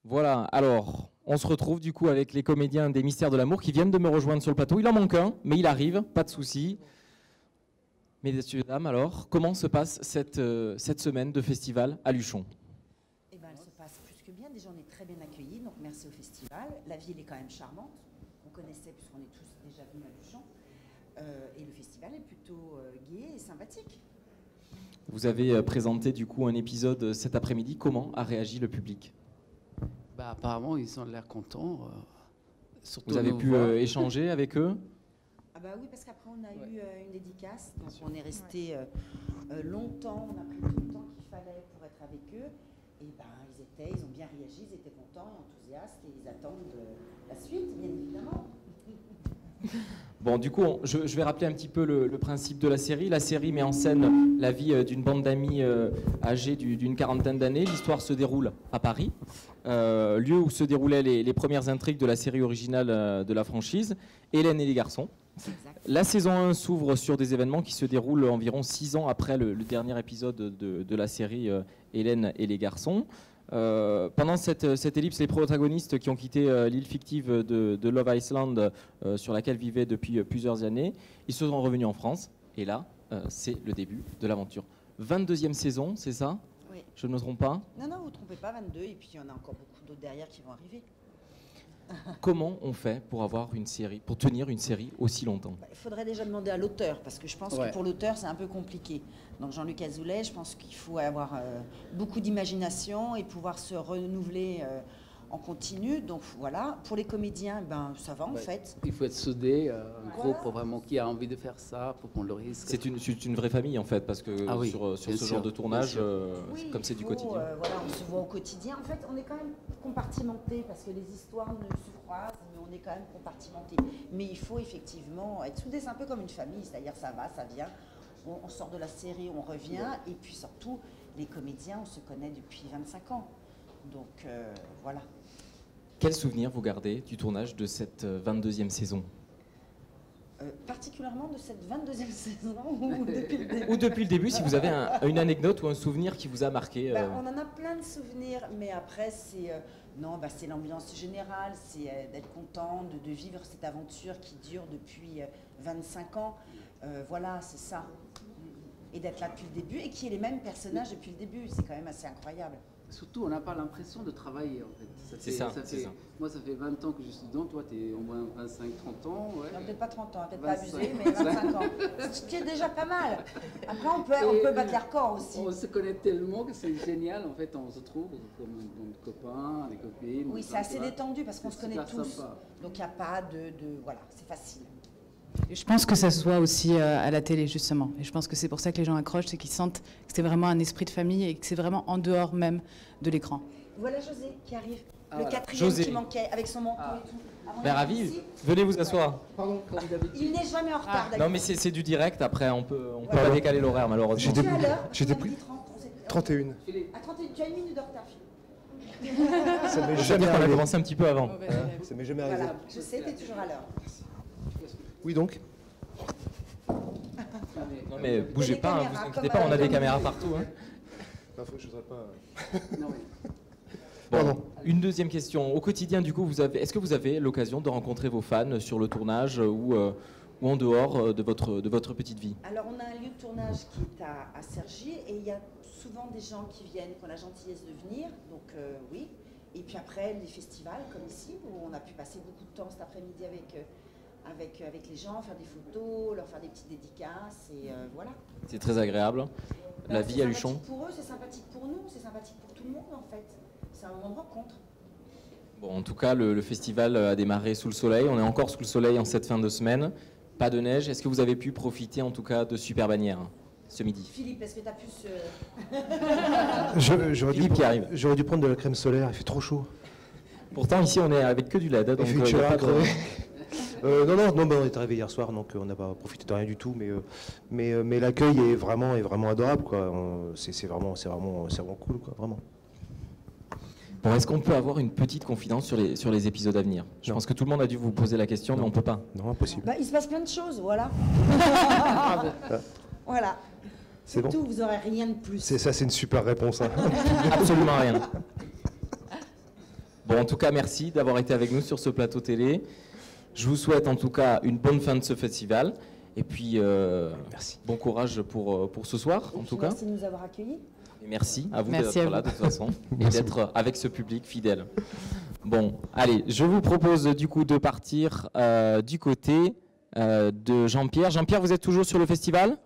Speaker 1: Voilà, alors, on se retrouve du coup avec les comédiens des Mystères de l'amour qui viennent de me rejoindre sur le plateau. Il en manque un, mais il arrive, pas de souci. Mesdames, dames, alors, comment se passe cette semaine de festival à Luchon?
Speaker 12: Eh ben, elle se passe plus que bien. Déjà, on est très bien accueillis, donc merci au festival. La ville est quand même charmante. On connaissait puisqu'on est tous déjà venus à Luchon. Et le festival est plutôt gai et sympathique.
Speaker 1: Vous avez présenté du coup un épisode cet après-midi. Comment a réagi le public?
Speaker 13: Bah, apparemment, ils ont l'air contents.
Speaker 1: Vous avez pu échanger avec eux?
Speaker 12: Ah bah oui, parce qu'après on a eu une dédicace, donc on est resté longtemps, on a pris tout le temps qu'il fallait pour être avec eux. Et ben ils ont bien réagi, ils étaient contents et enthousiastes et ils attendent la suite, bien évidemment.
Speaker 1: Bon, du coup, je vais rappeler un petit peu le principe de la série. La série met en scène la vie d'une bande d'amis âgés d'une quarantaine d'années. L'histoire se déroule à Paris, lieu où se déroulaient les premières intrigues de la série originale de la franchise, Hélène et les garçons. La saison 1 s'ouvre sur des événements qui se déroulent environ 6 ans après le dernier épisode de la série Hélène et les garçons. Pendant cette ellipse, les protagonistes qui ont quitté l'île fictive de Love Island, sur laquelle vivaient depuis plusieurs années, ils se sont revenus en France. Et là, c'est le début de l'aventure. 22e saison, c'est ça?
Speaker 12: Oui.
Speaker 1: Je ne me trompe pas?
Speaker 12: Non, vous ne trompez pas, 22, et puis il y en a encore beaucoup d'autres derrière qui vont arriver.
Speaker 1: Comment on fait pour avoir une série, pour tenir une série aussi longtemps?
Speaker 12: Il faudrait déjà demander à l'auteur, parce que je pense que pour l'auteur, c'est un peu compliqué. Donc Jean-Luc Azoulay, je pense qu'il faut avoir beaucoup d'imagination et pouvoir se renouveler en continu. Donc voilà, pour les comédiens, ça va en fait.
Speaker 13: Il faut être soudé, un groupe vraiment qui a envie de faire ça, pour qu'on le risque.
Speaker 1: C'est une vraie famille en fait, parce que sur ce genre de tournage, comme c'est du quotidien.
Speaker 12: Voilà, on se voit au quotidien. En fait, on est quand même compartimenté, parce que les histoires ne se croisent, mais on est quand même compartimenté. Mais il faut effectivement être soudé, c'est un peu comme une famille, c'est-à-dire ça va, ça vient. On sort de la série, on revient, et puis surtout, les comédiens, on se connaît depuis 25 ans. Donc voilà.
Speaker 1: Quel souvenir vous gardez du tournage de cette 22e saison?
Speaker 12: Particulièrement de cette 22e saison ou depuis le début?
Speaker 1: Ou depuis le début, si vous avez une anecdote ou un souvenir qui vous a marqué.
Speaker 12: On en a plein de souvenirs, mais après, Non, bah, c'est l'ambiance générale, c'est d'être content de vivre cette aventure qui dure depuis 25 ans. Voilà, c'est ça. Et d'être là depuis le début et qui est les mêmes personnages depuis le début. C'est quand même assez incroyable.
Speaker 13: Surtout, on n'a pas l'impression de travailler, en fait.
Speaker 1: C'est ça.
Speaker 13: Moi, ça fait 20 ans que je suis dedans. Toi, tu es au moins 25-30 ans. Ouais.
Speaker 12: Non, peut-être pas 30 ans, peut-être pas abusé, mais 25 ans. Ce qui est déjà pas mal. Après, on peut battre les records aussi.
Speaker 13: On se connaît tellement que c'est génial. En fait, on se trouve comme des copains, des copines.
Speaker 12: Oui, c'est assez détendu parce qu'on se connaît tous.
Speaker 13: Sympa.
Speaker 12: Donc, il n'y a pas de... Voilà, c'est facile.
Speaker 14: Et je pense que ça se voit aussi à la télé, justement. Et je pense que c'est pour ça que les gens accrochent, c'est qu'ils sentent que c'est vraiment un esprit de famille et que c'est vraiment en dehors même de l'écran.
Speaker 12: Voilà José qui arrive, le
Speaker 1: voilà.
Speaker 12: 4e
Speaker 1: José.
Speaker 12: qui manquait, avec son manteau et tout.
Speaker 1: Ben, ravi, venez vous asseoir.
Speaker 12: Pardon, il n'est jamais en retard.
Speaker 1: Non mais c'est du direct, après on peut pas décaler l'horaire malheureusement.
Speaker 7: J'étais pris 31.
Speaker 12: À 31, tu as une minute de retard.
Speaker 7: Ça m'est
Speaker 1: Je
Speaker 7: jamais
Speaker 1: qu'on a
Speaker 7: arrivé.
Speaker 1: commencé un petit peu avant.
Speaker 7: Ça m'est jamais arrivé.
Speaker 12: Voilà, je sais, tu es toujours à l'heure.
Speaker 7: Oui donc.
Speaker 1: Non mais bougez pas, hein, vous inquiétez pas, on a des caméras partout. Hein.
Speaker 7: Je voudrais pas...
Speaker 1: Bon, une deuxième question. Au quotidien, du coup, est-ce que vous avez l'occasion de rencontrer vos fans sur le tournage ou en dehors de votre petite vie?
Speaker 12: Alors, on a un lieu de tournage qui est à Cergy et il y a souvent des gens qui viennent, qui ont la gentillesse de venir, donc oui. Et puis après, les festivals, comme ici, où on a pu passer beaucoup de temps cet après-midi avec les gens, faire des photos, leur faire des petites dédicaces, et voilà.
Speaker 1: C'est très agréable. La vie à Luchon.
Speaker 12: C'est sympathique pour eux, c'est sympathique pour nous, c'est sympathique pour tout le monde en fait. C'est un moment de rencontre.
Speaker 1: Bon, en tout cas, le festival a démarré sous le soleil. On est encore sous le soleil en cette fin de semaine. Pas de neige. Est-ce que vous avez pu profiter en tout cas de Super Bannière ce midi?
Speaker 12: Philippe, est-ce que tu as pu se...
Speaker 7: J'aurais dû prendre de la crème solaire, il fait trop chaud.
Speaker 1: Pourtant, ici, on est avec que du LED. Donc,
Speaker 7: il fait pas crevé. Non, on est arrivé hier soir, donc on n'a pas profité de rien du tout, mais l'accueil est vraiment adorable, quoi. C'est vraiment cool, quoi, vraiment.
Speaker 1: Bon, est-ce qu'on peut avoir une petite confidence sur les épisodes à venir? Je pense que tout le monde a dû vous poser la question, mais on peut pas.
Speaker 7: Non, impossible.
Speaker 12: Bah, il se passe plein de choses, voilà. Voilà.
Speaker 7: C'est bon.
Speaker 12: Tout, vous n'aurez rien de plus.
Speaker 7: C'est une super réponse. Hein.
Speaker 1: Absolument rien. Bon, en tout cas, merci d'avoir été avec nous sur ce plateau télé. Je vous souhaite en tout cas une bonne fin de ce festival. Et puis, merci. Bon courage pour ce soir, en tout cas.
Speaker 12: Merci de nous avoir accueillis.
Speaker 1: Et merci à vous d'être là, de toute façon, et d'être avec ce public fidèle. Bon, allez, je vous propose du coup de partir du côté de Jean-Pierre. Jean-Pierre, vous êtes toujours sur le festival ?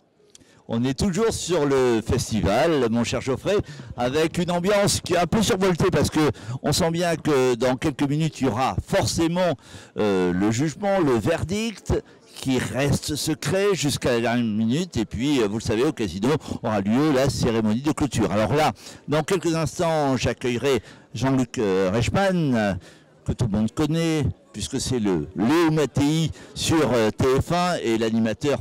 Speaker 5: On est toujours sur le festival, mon cher Geoffrey, avec une ambiance qui est un peu survoltée parce que on sent bien que dans quelques minutes, il y aura forcément le jugement, le verdict, qui reste secret jusqu'à la dernière minute. Et puis, vous le savez, au casino aura lieu la cérémonie de clôture. Alors là, dans quelques instants, j'accueillerai Jean-Luc Reichmann, que tout le monde connaît, puisque c'est le Léo Mattei sur TF1 et l'animateur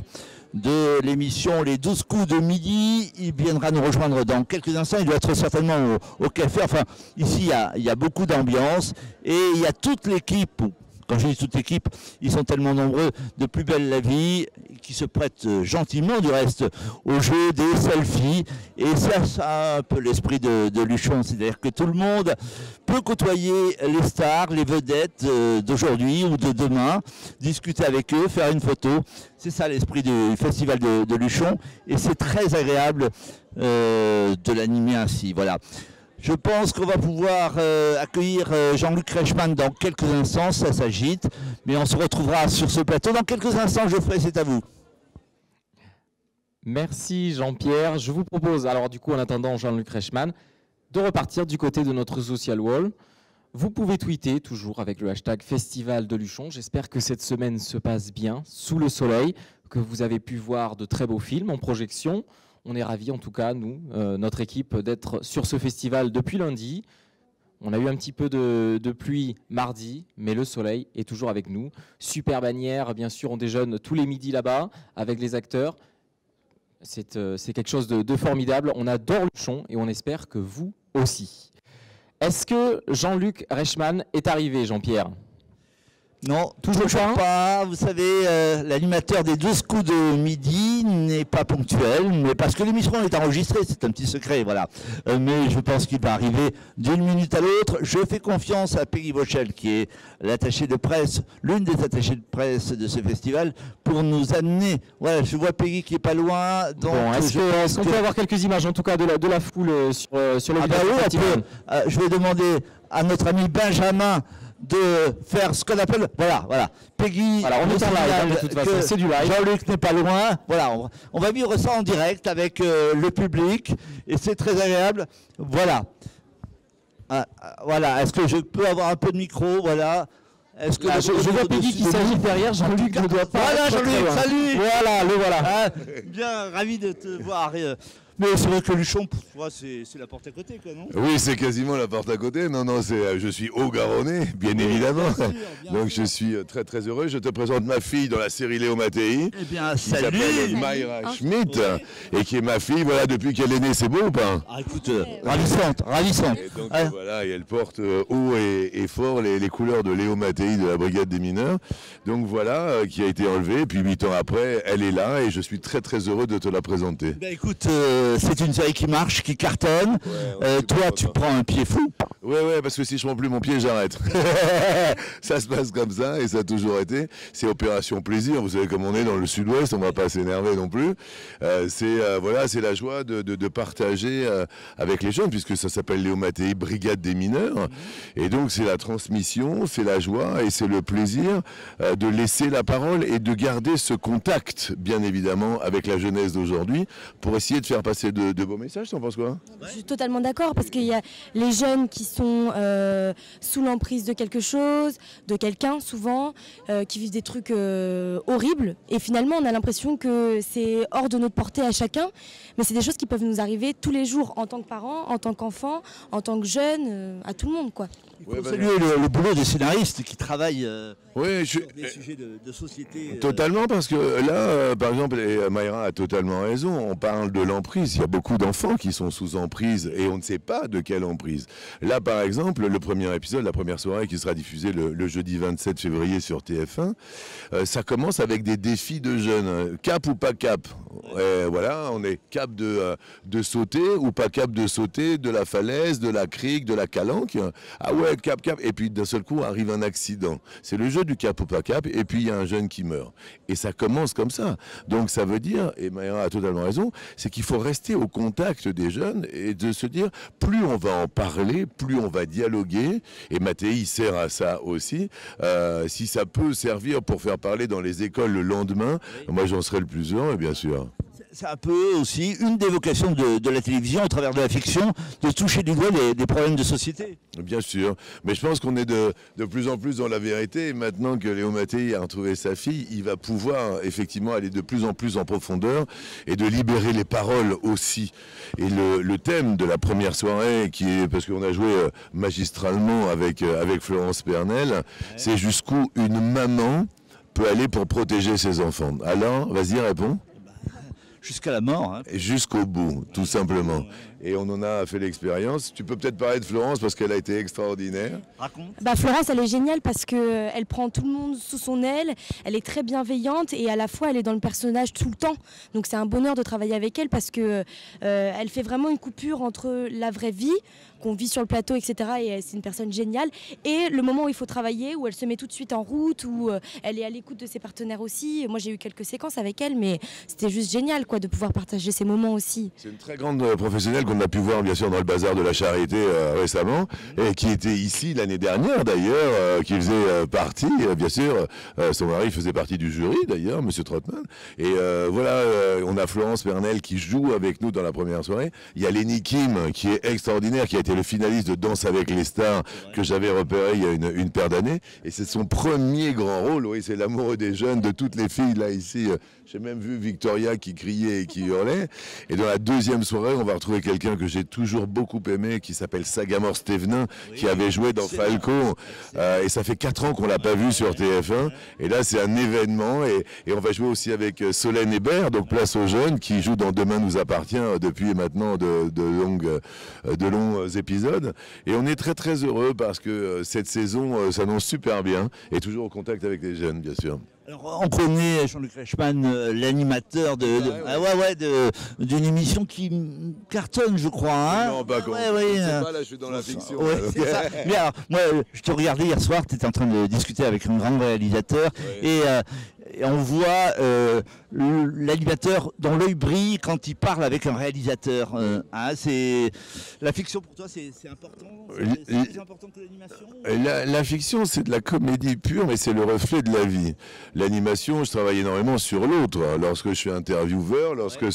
Speaker 5: de l'émission Les 12 coups de midi. Il viendra nous rejoindre dans quelques instants. Il doit être certainement au café. Enfin, ici, il y a beaucoup d'ambiance et il y a toute l'équipe. Quand je dis toute l'équipe, ils sont tellement nombreux de Plus belle la vie qui se prêtent gentiment du reste au jeu des selfies. Et ça a un peu l'esprit de Luchon. C'est-à-dire que tout le monde peut côtoyer les stars, les vedettes d'aujourd'hui ou de demain, discuter avec eux, faire une photo. C'est ça l'esprit du festival de Luchon. Et c'est très agréable de l'animer ainsi. Voilà. Je pense qu'on va pouvoir accueillir Jean-Luc Reichmann dans quelques instants, ça s'agite, mais on se retrouvera sur ce plateau dans quelques instants. Geoffrey, c'est à vous.
Speaker 1: Merci Jean-Pierre. Je vous propose, alors du coup en attendant Jean-Luc Reichmann, de repartir du côté de notre social wall. Vous pouvez tweeter toujours avec le hashtag Festival de Luchon. J'espère que cette semaine se passe bien, sous le soleil, que vous avez pu voir de très beaux films en projection. On est ravis, en tout cas, nous, notre équipe, d'être sur ce festival depuis lundi. On a eu un petit peu de pluie mardi, mais le soleil est toujours avec nous. Super Bannière, bien sûr, on déjeune tous les midis là-bas avec les acteurs. C'est quelque chose de formidable. On adore Luchon et on espère que vous aussi. Est-ce que Jean-Luc Reichmann est arrivé, Jean-Pierre ?
Speaker 5: Non, toujours pas. Vous savez, l'animateur des 12 coups de midi Peggy n'est pas ponctuelle, mais parce que l'émission est enregistrée, c'est un petit secret, voilà. Mais je pense qu'il va arriver d'une minute à l'autre. Je fais confiance à Peggy Vauchel, qui est l'attachée de presse, l'une des attachées de presse de ce festival, pour nous amener. Voilà, je vois Peggy qui est pas loin. Donc
Speaker 1: bon, est-ce qu'on peut avoir quelques images, en tout cas, de la foule sur le
Speaker 5: ah bah oui, je vais demander à notre ami Benjamin de faire ce qu'on appelle, voilà, Peggy.
Speaker 1: Voilà, on est en live, de toute façon, c'est du live.
Speaker 5: Jean-Luc n'est pas loin. Voilà, on va vivre ça en direct avec le public et c'est très agréable. Voilà. Voilà. Est-ce que je peux avoir un peu de micro, voilà. Est-ce que
Speaker 1: je vois Peggy qui s'agit derrière, Jean-Luc ne doit pas.
Speaker 5: Voilà, Jean-Luc, salut.
Speaker 1: Voilà, le voilà.
Speaker 5: Bien, ravi de te voir. Mais c'est vrai que Luchon, c'est la porte à côté, quoi, non?
Speaker 15: Oui, c'est quasiment la porte à côté. Non, je suis Haut-Garonnais, bien évidemment. Donc je suis très très heureux. Je te présente ma fille dans la série Léo Mattei.
Speaker 5: Eh bien,
Speaker 15: qui s'appelle Mayra Schmidt, et qui est ma fille, voilà, depuis qu'elle est née, c'est beau ou pas?
Speaker 5: Ah, écoute, ravissante.
Speaker 15: Et donc voilà, et elle porte haut et fort les couleurs de Léo Mattei de la Brigade des mineurs. Donc voilà, qui a été enlevée. Et puis 8 ans après, elle est là, et je suis très très heureux de te la présenter.
Speaker 5: Ben écoute, c'est une série qui marche, qui cartonne. Toi, tu prends un pied fou.
Speaker 15: Ouais, parce que si je prends plus mon pied, j'arrête. Ça se passe comme ça, et ça a toujours été. C'est opération plaisir. Vous savez, comme on est dans le sud-ouest, on ne va pas s'énerver non plus. C'est la joie de partager avec les jeunes, puisque ça s'appelle Léo Mattei, Brigade des mineurs. Et donc, c'est la transmission, c'est la joie, et c'est le plaisir de laisser la parole et de garder ce contact, bien évidemment, avec la jeunesse d'aujourd'hui, pour essayer de faire passer de beaux messages. T'en penses quoi?
Speaker 16: Je suis totalement d'accord, parce qu'il y a les jeunes qui sont sous l'emprise de quelque chose, de quelqu'un souvent, qui vivent des trucs horribles, et finalement on a l'impression que c'est hors de notre portée à chacun, mais c'est des choses qui peuvent nous arriver tous les jours en tant que parents, en tant qu'enfants, en tant que jeunes, à tout le monde, quoi.
Speaker 5: Il faut saluer le boulot des scénaristes qui travaillent sur des sujets de société.
Speaker 15: Totalement, parce que là, par exemple, et Mayra a totalement raison, on parle de l'emprise. Il y a beaucoup d'enfants qui sont sous emprise et on ne sait pas de quelle emprise. Là, par exemple, le premier épisode, la première soirée qui sera diffusée le jeudi 27 février sur TF1, ça commence avec des défis de jeunes. Cap ou pas cap? Voilà, on est cap de sauter ou pas cap de sauter de la falaise, de la crique, de la calanque. Ah ouais, cap. Et puis d'un seul coup arrive un accident. C'est le jeu du cap ou pas cap, et puis il y a un jeune qui meurt. Et ça commence comme ça. Donc ça veut dire, et Mayra a totalement raison, c'est qu'il faut rester au contact des jeunes et de se dire, plus on va en parler, plus on va dialoguer, et Mattei sert à ça aussi. Si ça peut servir pour faire parler dans les écoles le lendemain, moi j'en serais le plus heureux, bien sûr.
Speaker 5: C'est un peu aussi une des vocations de la télévision, au travers de la fiction, de toucher du doigt des problèmes de société.
Speaker 15: Bien sûr, mais je pense qu'on est de plus en plus dans la vérité. Et maintenant que Léo Mattei a retrouvé sa fille, il va pouvoir effectivement aller de plus en plus en profondeur et de libérer les paroles aussi. Et le thème de la première soirée, qui est, parce qu'on a joué magistralement avec Florence Pernel, c'est jusqu'où une maman peut aller pour protéger ses enfants. Alors, vas-y, réponds.
Speaker 5: Jusqu'à la mort. Hein.
Speaker 15: Jusqu'au bout, tout simplement. Et on en a fait l'expérience. Tu peux peut-être parler de Florence parce qu'elle a été extraordinaire.
Speaker 5: Raconte.
Speaker 16: Florence, elle est géniale parce qu'elle prend tout le monde sous son aile. Elle est très bienveillante et à la fois, elle est dans le personnage tout le temps. Donc c'est un bonheur de travailler avec elle parce qu'elle fait vraiment une coupure entre la vraie vie qu'on vit sur le plateau, etc. Et c'est une personne géniale. Et le moment où il faut travailler, où elle se met tout de suite en route, où elle est à l'écoute de ses partenaires aussi. Moi, j'ai eu quelques séquences avec elle, mais c'était juste génial de pouvoir partager ces moments aussi.
Speaker 15: C'est une très grande professionnelle qu'on a pu voir bien sûr dans le bazar de la Charité récemment, et qui était ici l'année dernière d'ailleurs, qui faisait partie, bien sûr, son mari faisait partie du jury d'ailleurs, Monsieur Trottmann. Et voilà, on a Florence Pernel qui joue avec nous dans la première soirée. Il y a Lenny Kim qui est extraordinaire, qui a été le finaliste de Danse avec les stars que j'avais repéré il y a une paire d'années. Et c'est son premier grand rôle. Oui, c'est l'amoureux des jeunes, de toutes les filles là ici. J'ai même vu Victoria qui criait et qui hurlait. Et dans la deuxième soirée, on va retrouver quelqu'un que j'ai toujours beaucoup aimé, qui s'appelle Sagamore Stevenin, qui avait joué dans Falco. Et ça fait 4 ans qu'on l'a pas vu sur TF1. Et là, c'est un événement. Et on va jouer aussi avec Solène Hébert, donc Place aux jeunes, qui joue dans Demain nous appartient depuis maintenant de longs épisodes. Et on est très très heureux parce que cette saison s'annonce super bien et toujours au contact avec les jeunes, bien sûr.
Speaker 5: Alors, on connaît Jean-Luc Reichmann, l'animateur d'une émission qui cartonne, je crois. Hein,
Speaker 15: non, pas
Speaker 5: ouais,
Speaker 15: c'est pas là, je suis dans la fiction.
Speaker 5: Ouais, c'est ça. Mais alors, moi, je te regardais hier soir, tu étais en train de discuter avec un grand réalisateur, et on voit l'animateur dont l'œil brille quand il parle avec un réalisateur. C'est la fiction pour toi, c'est important. C'est plus important que l'animation.
Speaker 15: La fiction, c'est de la comédie pure, mais c'est le reflet de la vie. L'animation, je travaille énormément sur l'autre. Lorsque je suis intervieweur, lorsque je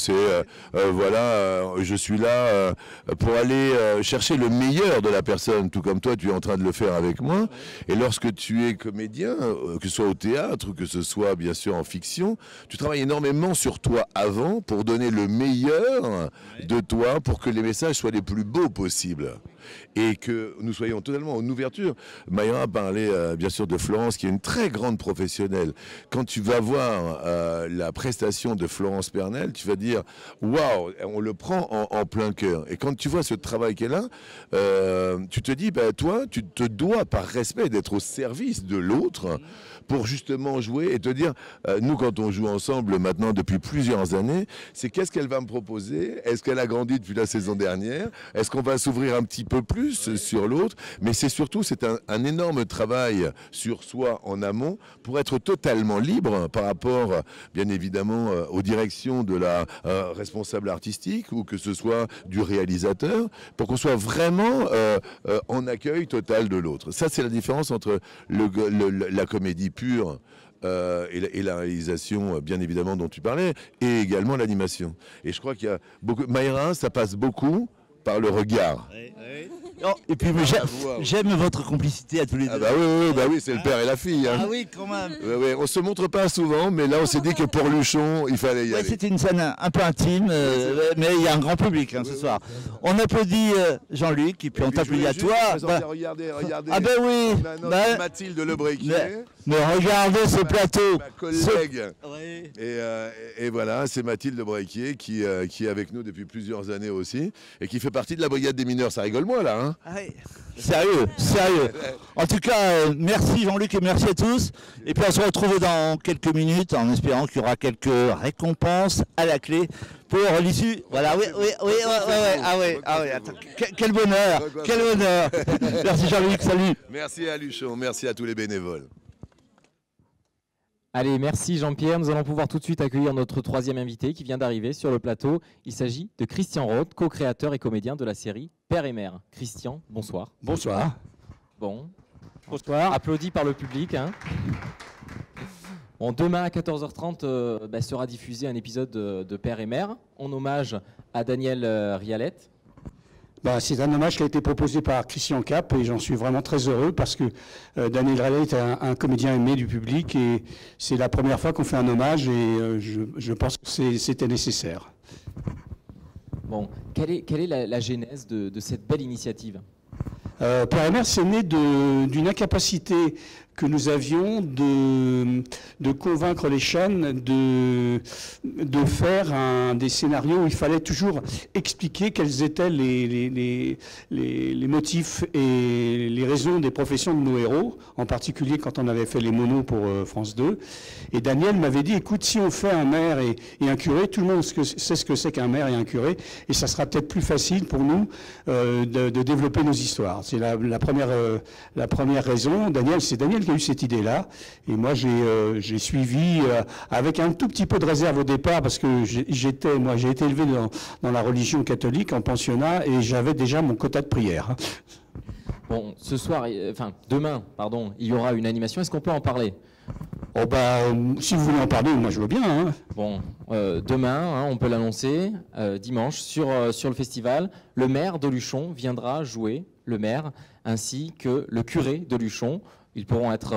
Speaker 15: suis là pour aller chercher le meilleur de la personne, tout comme toi, tu es en train de le faire avec moi. Et lorsque tu es comédien, que ce soit au théâtre ou que ce soit bien sûr en fiction, tu travailles énormément sur toi avant pour donner le meilleur de toi pour que les messages soient les plus beaux possibles. Et que nous soyons totalement en ouverture. Mayra a parlé bien sûr de Florence, qui est une très grande professionnelle. Quand tu vas voir la prestation de Florence Pernel, tu vas dire waouh, on le prend en plein cœur. Et quand tu vois ce travail qu'elle a, tu te dis, toi, tu te dois par respect d'être au service de l'autre pour justement jouer et te dire, nous quand on joue ensemble maintenant depuis plusieurs années, c'est qu'est-ce qu'elle va me proposer? Est-ce qu'elle a grandi depuis la saison dernière? Est-ce qu'on va s'ouvrir un petit peu plus sur l'autre? Mais c'est surtout, c'est un énorme travail sur soi en amont pour être totalement libre par rapport, bien évidemment, aux directions de la responsable artistique ou que ce soit du réalisateur, pour qu'on soit vraiment en accueil total de l'autre. Ça, c'est la différence entre la comédie pure et la réalisation, bien évidemment, dont tu parlais, et également l'animation. Et je crois qu'il y a beaucoup... Mayra, ça passe beaucoup par le regard.
Speaker 5: Oh, et puis j'aime votre complicité à tous les deux.
Speaker 15: Oui, c'est le père et la fille. Hein.
Speaker 5: Ah oui, quand même.
Speaker 15: On se montre pas souvent, mais là on s'est dit que pour Luchon, il fallait y aller.
Speaker 5: C'était une scène un peu intime, mais il y a un grand public ce soir. On applaudit Jean-Luc et puis on t'applaudit à toi.
Speaker 15: Regardez.
Speaker 5: Ah ben oui.
Speaker 15: On a notre Mathilde Lebrequier.
Speaker 5: Mais regardez ce plateau.
Speaker 15: Ma collègue. Et voilà, c'est Mathilde Lebrequier qui est avec nous depuis plusieurs années aussi et qui fait partie de la brigade des mineurs. Ça rigole moi là, hein?
Speaker 5: Sérieux. En tout cas, merci Jean-Luc et merci à tous. Et puis on se retrouve dans quelques minutes en espérant qu'il y aura quelques récompenses à la clé pour l'issue. Voilà, oui. Attends, quel bonheur. Merci Jean-Luc, salut.
Speaker 15: Merci à Luchon, merci à tous les bénévoles.
Speaker 1: Allez, merci Jean-Pierre. Nous allons pouvoir tout de suite accueillir notre troisième invité qui vient d'arriver sur le plateau. Il s'agit de Christian Roth, co-créateur et comédien de la série Père et Mère. Christian, bonsoir.
Speaker 17: Bonsoir.
Speaker 1: Bonsoir. Applaudi par le public. Hein. Bon, demain à 14h30 sera diffusé un épisode de Père et Mère en hommage à Daniel Rialette.
Speaker 17: C'est un hommage qui a été proposé par Christian Cap et j'en suis vraiment très heureux parce que Daniel Rialette est un comédien aimé du public et c'est la première fois qu'on fait un hommage et je pense que c'était nécessaire.
Speaker 1: Bon, quelle est la genèse de cette belle initiative?
Speaker 17: Père et Mère, c'est né d'une incapacité que nous avions de convaincre les chaînes de faire des scénarios où il fallait toujours expliquer quels étaient les motifs et les raisons des professions de nos héros, en particulier quand on avait fait les monos pour France 2. Et Daniel m'avait dit, écoute, si on fait un maire et un curé, tout le monde sait ce que c'est qu'un maire et un curé, et ça sera peut-être plus facile pour nous de développer nos histoires. C'est la première raison. C'est Daniel qui a eu cette idée-là. Et moi, j'ai suivi avec un tout petit peu de réserve au départ parce que j'ai été élevé dans la religion catholique en pensionnat et j'avais déjà mon quota de prière.
Speaker 1: Bon, demain, il y aura une animation. Est-ce qu'on peut en parler?
Speaker 17: Si vous voulez en parler, moi je veux bien. Hein.
Speaker 1: Bon, demain, on peut l'annoncer, dimanche, sur le festival, le maire de Luchon viendra jouer le maire, ainsi que le curé de Luchon. Ils pourront être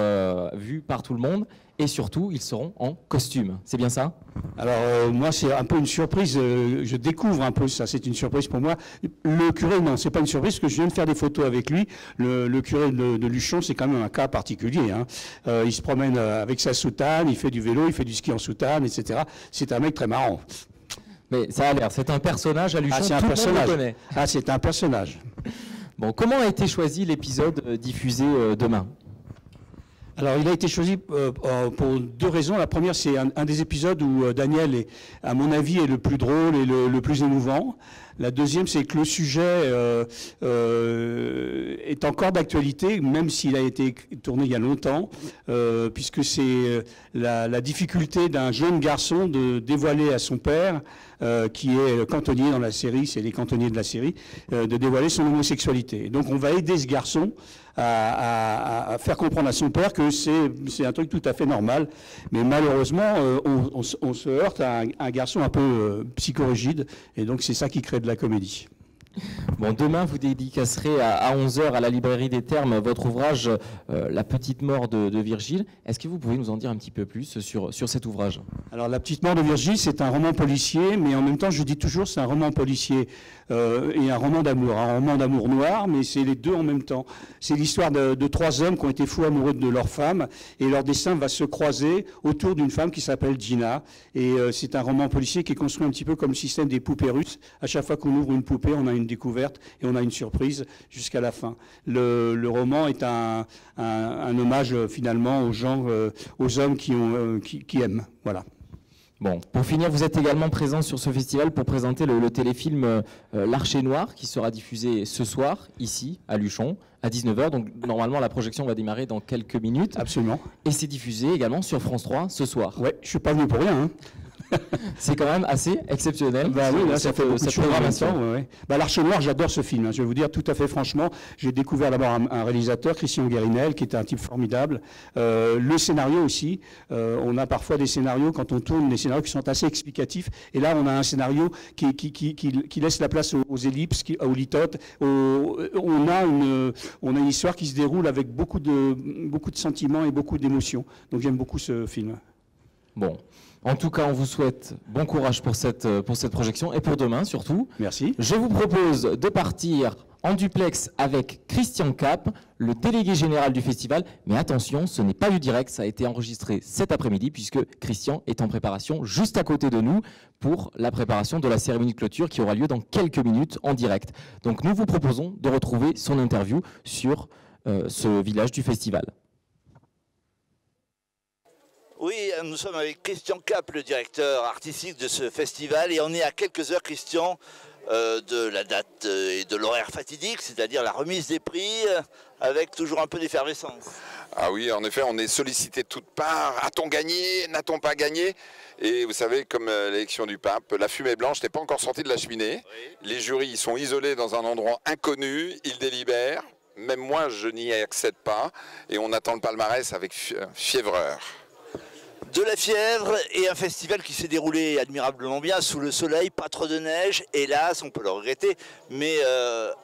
Speaker 1: vus par tout le monde et surtout, ils seront en costume. C'est bien ça?
Speaker 17: Alors, moi, c'est un peu une surprise. Je découvre un peu ça. C'est une surprise pour moi. Le curé, non, c'est pas une surprise parce que je viens de faire des photos avec lui. Le curé de Luchon, c'est quand même un cas particulier. Hein. Il se promène avec sa soutane, il fait du vélo, il fait du ski en soutane, etc. C'est un mec très marrant.
Speaker 1: Mais ça a l'air. C'est un personnage à Luchon. Tout le monde le connaît.
Speaker 17: C'est un personnage.
Speaker 1: Bon, comment a été choisi l'épisode diffusé demain?
Speaker 17: Alors, il a été choisi pour deux raisons. La première, c'est un des épisodes où Daniel, à mon avis, est le plus drôle et le plus émouvant. La deuxième, c'est que le sujet est encore d'actualité, même s'il a été tourné il y a longtemps, puisque c'est la difficulté d'un jeune garçon de dévoiler à son père, qui est le cantonnier dans la série, c'est les cantonniers de la série, de dévoiler son homosexualité. Et donc on va aider ce garçon à faire comprendre à son père que c'est un truc tout à fait normal. Mais malheureusement, on se heurte à un garçon un peu psychorigide, et donc c'est ça qui crée de la comédie.
Speaker 1: Bon, demain, vous dédicacerez à 11h à la librairie des Termes votre ouvrage La petite mort de Virgile. Est-ce que vous pouvez nous en dire un petit peu plus sur cet ouvrage?
Speaker 17: Alors, La petite mort de Virgile, c'est un roman policier, mais en même temps, je dis toujours, c'est un roman policier et un roman d'amour noir, mais c'est les deux en même temps. C'est l'histoire de trois hommes qui ont été fous amoureux de leur femme, et leur destin va se croiser autour d'une femme qui s'appelle Gina. Et c'est un roman policier qui est construit un petit peu comme le système des poupées russes. À chaque fois qu'on ouvre une poupée, on a une découverte et on a une surprise jusqu'à la fin. Le roman est un hommage finalement aux gens, aux hommes qui aiment. Voilà.
Speaker 1: Bon, pour finir, vous êtes également présent sur ce festival pour présenter le téléfilm L'Archer Noir qui sera diffusé ce soir, ici, à Luchon, à 19h. Donc normalement, la projection va démarrer dans quelques minutes.
Speaker 17: Absolument.
Speaker 1: Et c'est diffusé également sur France 3 ce soir.
Speaker 17: Ouais, je suis pas venu pour rien. Hein.
Speaker 1: C'est quand même assez exceptionnel.
Speaker 17: Bah oui, là, ça fait beaucoup de choses en même temps. Ouais. Bah, L'Arche Noire, j'adore ce film. Hein. Je vais vous dire tout à fait franchement. J'ai découvert d'abord un réalisateur, Christian Guérinel, qui était un type formidable. Le scénario aussi. On a parfois des scénarios, quand on tourne, des scénarios qui sont assez explicatifs. Et là, on a un scénario qui laisse la place aux ellipses, aux litotes. On a une histoire qui se déroule avec beaucoup de sentiments et beaucoup d'émotions. Donc j'aime beaucoup ce film.
Speaker 1: Bon. En tout cas, on vous souhaite bon courage pour cette projection et pour demain surtout.
Speaker 17: Merci.
Speaker 1: Je vous propose de partir en duplex avec Christian Cap, le délégué général du festival. Mais attention, ce n'est pas du direct, ça a été enregistré cet après-midi puisque Christian est en préparation juste à côté de nous pour la préparation de la cérémonie de clôture qui aura lieu dans quelques minutes en direct. Donc nous vous proposons de retrouver son interview sur ce village du festival.
Speaker 5: Oui, nous sommes avec Christian Cap, le directeur artistique de ce festival, et on est à quelques heures, Christian, de la date et de l'horaire fatidique, c'est-à-dire la remise des prix, avec toujours un peu d'effervescence.
Speaker 18: Ah oui, en effet, on est sollicité de toutes parts. A-t-on gagné? N'a-t-on pas gagné? Et vous savez, comme l'élection du pape, la fumée blanche n'est pas encore sortie de la cheminée. Oui. Les jurys sont isolés dans un endroit inconnu, ils délibèrent. Même moi, je n'y accède pas, et on attend le palmarès avec fiévreur.
Speaker 5: De la fièvre et un festival qui s'est déroulé admirablement bien sous le soleil, pas trop de neige, hélas, on peut le regretter, mais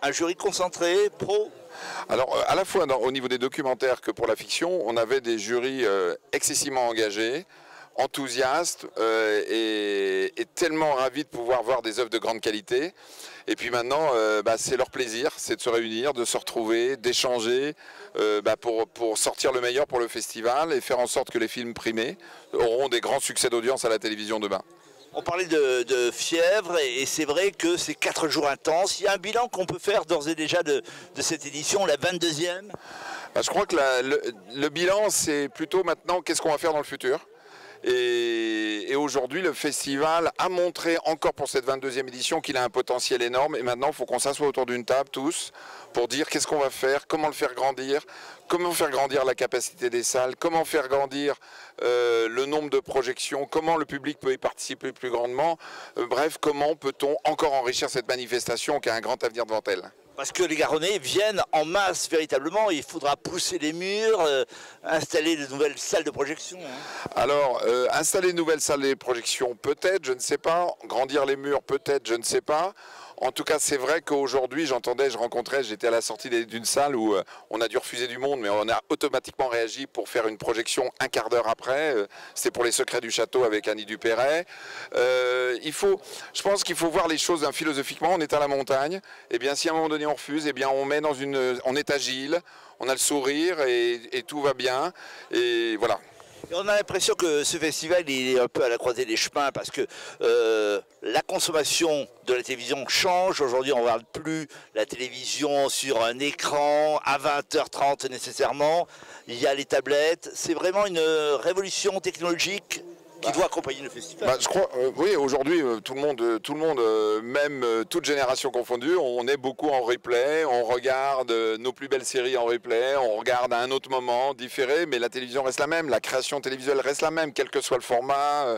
Speaker 5: un jury concentré, pro.
Speaker 18: Alors, à la fois au niveau des documentaires que pour la fiction, on avait des jurys excessivement engagés, enthousiastes et tellement ravis de pouvoir voir des œuvres de grande qualité. Et puis maintenant, c'est leur plaisir, c'est de se réunir, de se retrouver, d'échanger pour sortir le meilleur pour le festival et faire en sorte que les films primés auront des grands succès d'audience à la télévision demain.
Speaker 5: On parlait de fièvre et c'est vrai que c'est 4 jours intenses. Il y a un bilan qu'on peut faire d'ores et déjà de cette édition, la 22e.
Speaker 18: Je crois que le bilan, c'est plutôt maintenant qu'est-ce qu'on va faire dans le futur. Et aujourd'hui, le festival a montré encore pour cette 22e édition qu'il a un potentiel énorme. Et maintenant, il faut qu'on s'assoie autour d'une table tous pour dire qu'est-ce qu'on va faire, comment le faire grandir la capacité des salles, comment faire grandir le nombre de projections, comment le public peut y participer plus grandement. Bref, comment peut-on encore enrichir cette manifestation qui a un grand avenir devant elle.
Speaker 5: Parce que les Garonnais viennent en masse véritablement, il faudra pousser les murs, installer de nouvelles salles de projection. Hein.
Speaker 18: Alors, installer de nouvelles salles de projection, peut-être, je ne sais pas. Grandir les murs, peut-être, je ne sais pas. En tout cas, c'est vrai qu'aujourd'hui, j'étais à la sortie d'une salle où on a dû refuser du monde, mais on a automatiquement réagi pour faire une projection un quart d'heure après. C'était pour Les Secrets du Château avec Annie Dupéret. Je pense qu'il faut voir les choses philosophiquement. On est à la montagne. Et bien, si à un moment donné on refuse, eh bien, on est agile, on a le sourire et tout va bien. Et voilà.
Speaker 5: Et on a l'impression que ce festival il est un peu à la croisée des chemins parce que la consommation de la télévision change. Aujourd'hui, on ne regarde plus la télévision sur un écran à 20h30 nécessairement. Il y a les tablettes. C'est vraiment une révolution technologique qui doit accompagner le festival.
Speaker 18: Je crois, oui, aujourd'hui, tout le monde, même toute génération confondue, on est beaucoup en replay, on regarde nos plus belles séries en replay, on regarde à un autre moment différé, mais la télévision reste la même, la création télévisuelle reste la même, quel que soit le format.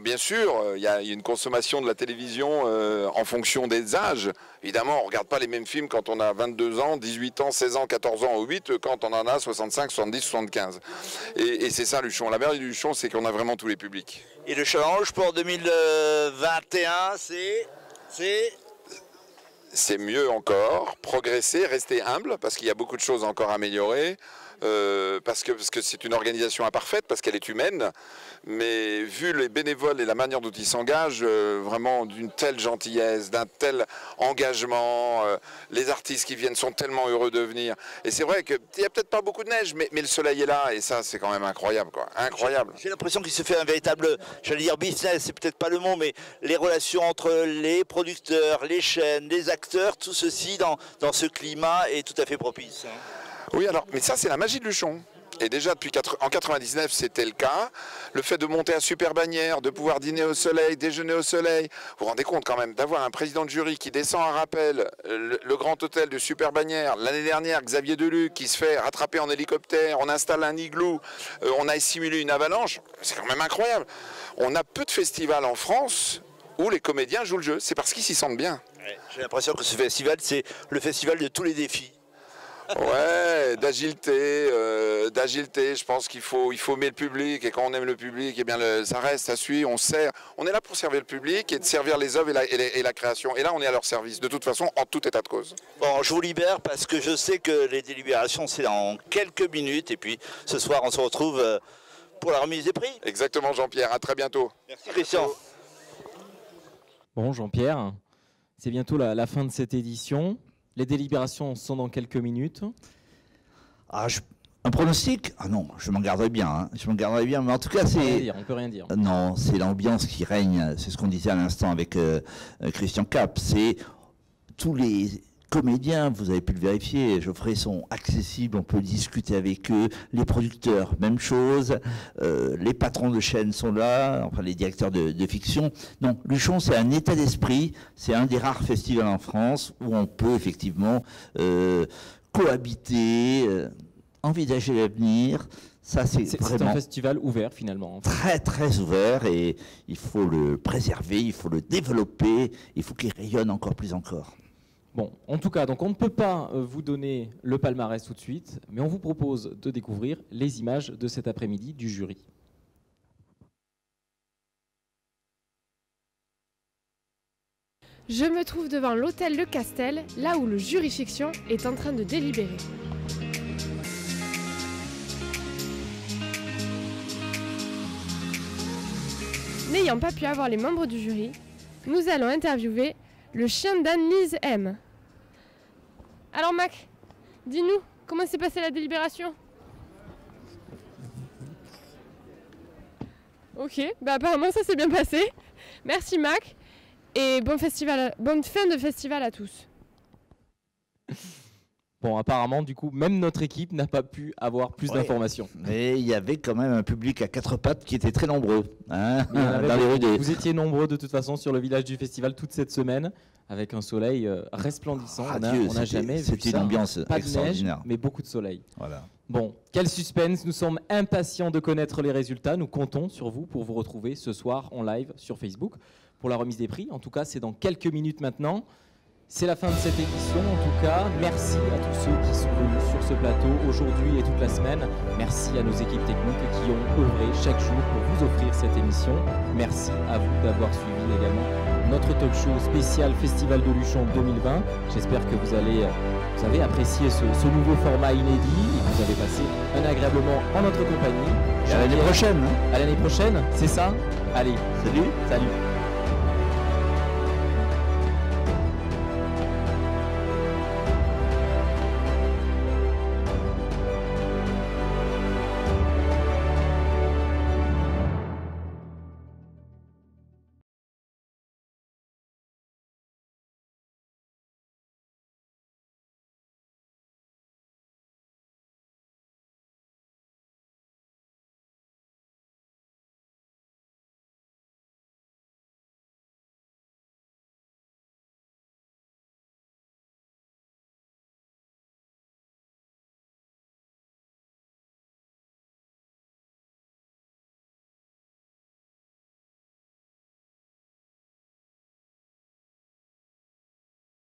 Speaker 18: Bien sûr, il y a une consommation de la télévision en fonction des âges. Évidemment, on ne regarde pas les mêmes films quand on a 22 ans, 18 ans, 16 ans, 14 ans ou 8, quand on en a 65, 70, 75. Et c'est ça Luchon. La merveille du Luchon, c'est qu'on a vraiment tous les publics.
Speaker 5: Et le challenge pour 2021,
Speaker 18: c'est mieux encore, progresser, rester humble, parce qu'il y a beaucoup de choses encore à améliorer. Parce que c'est une organisation imparfaite, parce qu'elle est humaine, mais vu les bénévoles et la manière dont ils s'engagent, vraiment d'une telle gentillesse, d'un tel engagement, les artistes qui viennent sont tellement heureux de venir. Et c'est vrai qu'il n'y a peut-être pas beaucoup de neige, mais le soleil est là, et ça c'est quand même incroyable, quoi. Incroyable.
Speaker 5: J'ai l'impression qu'il se fait un véritable, j'allais dire business, c'est peut-être pas le mot, mais les relations entre les producteurs, les chaînes, les acteurs, tout ceci dans ce climat est tout à fait propice.
Speaker 18: Oui, alors, mais ça c'est la magie de Luchon. Et déjà en 99 c'était le cas. Le fait de monter à Super Bagnères, de pouvoir dîner au soleil, déjeuner au soleil. Vous vous rendez compte quand même d'avoir un président de jury qui descend à rappel le grand hôtel de Super Bagnères. L'année dernière, Xavier Deluc qui se fait rattraper en hélicoptère. On installe un igloo. On a simulé une avalanche. C'est quand même incroyable. On a peu de festivals en France où les comédiens jouent le jeu. C'est parce qu'ils s'y sentent bien.
Speaker 5: Ouais, j'ai l'impression que ce festival, c'est le festival de tous les défis.
Speaker 18: Ouais, d'agilité, je pense qu'il faut aimer le public, et quand on aime le public, eh bien ça reste, ça suit, on est là pour servir le public et de servir les œuvres et la création, et là on est à leur service, de toute façon, en tout état de cause.
Speaker 5: Bon, je vous libère parce que je sais que les délibérations c'est dans quelques minutes, et puis ce soir on se retrouve pour la remise des prix.
Speaker 18: Exactement Jean-Pierre, à très bientôt.
Speaker 5: Merci Christian.
Speaker 1: Bon Jean-Pierre, c'est bientôt la fin de cette édition. Les délibérations sont dans quelques minutes.
Speaker 5: Un pronostic? Ah non, je m'en garderai bien. Hein. Je m'en garderai bien, mais en tout cas, c'est...
Speaker 1: On peut rien dire.
Speaker 5: Non, c'est l'ambiance qui règne. C'est ce qu'on disait à l'instant avec Christian Cap. C'est tous les comédiens, vous avez pu le vérifier, Geoffrey, sont accessibles, on peut discuter avec eux. Les producteurs, même chose. Les patrons de chaîne sont là, enfin les directeurs de fiction. Non, Luchon, c'est un état d'esprit. C'est un des rares festivals en France où on peut effectivement cohabiter, envisager l'avenir. Ça, c'est vraiment
Speaker 1: un festival ouvert finalement.
Speaker 5: Très très ouvert, et il faut le préserver, il faut le développer, il faut qu'il rayonne encore.
Speaker 1: Bon, en tout cas, donc on ne peut pas vous donner le palmarès tout de suite, mais on vous propose de découvrir les images de cet après-midi du jury.
Speaker 10: Je me trouve devant l'hôtel Le Castel, là où le jury fiction est en train de délibérer. N'ayant pas pu avoir les membres du jury, nous allons interviewer le chien d'Anne-Lise M. Alors Mac, dis-nous, comment s'est passée la délibération? Ok, bah apparemment ça s'est bien passé. Merci Mac, et bonne fin de festival à tous.
Speaker 1: Bon, apparemment, du coup, même notre équipe n'a pas pu avoir plus d'informations.
Speaker 5: Mais il y avait quand même un public à quatre pattes qui était très nombreux. Hein,
Speaker 1: dans les rues Vous étiez nombreux de toute façon sur le village du festival toute cette semaine, avec un soleil resplendissant. On n'a jamais vu ça.
Speaker 5: C'était une ambiance
Speaker 1: pas de
Speaker 5: extraordinaire.
Speaker 1: neige, mais beaucoup de soleil.
Speaker 5: Voilà.
Speaker 1: Bon, quel suspense. Nous sommes impatients de connaître les résultats. Nous comptons sur vous pour vous retrouver ce soir en live sur Facebook pour la remise des prix. En tout cas, c'est dans quelques minutes maintenant. C'est la fin de cette édition, en tout cas. Merci à tous ceux qui sont venus sur ce plateau aujourd'hui et toute la semaine. Merci à nos équipes techniques qui ont œuvré chaque jour pour vous offrir cette émission. Merci à vous d'avoir suivi également notre talk show spécial Festival de Luchon 2020. J'espère que vous avez apprécié ce nouveau format inédit et que vous avez passé un agréable moment en notre compagnie.
Speaker 5: À l'année prochaine.
Speaker 1: À l'année prochaine, c'est ça? Allez,
Speaker 5: salut.
Speaker 1: Salut.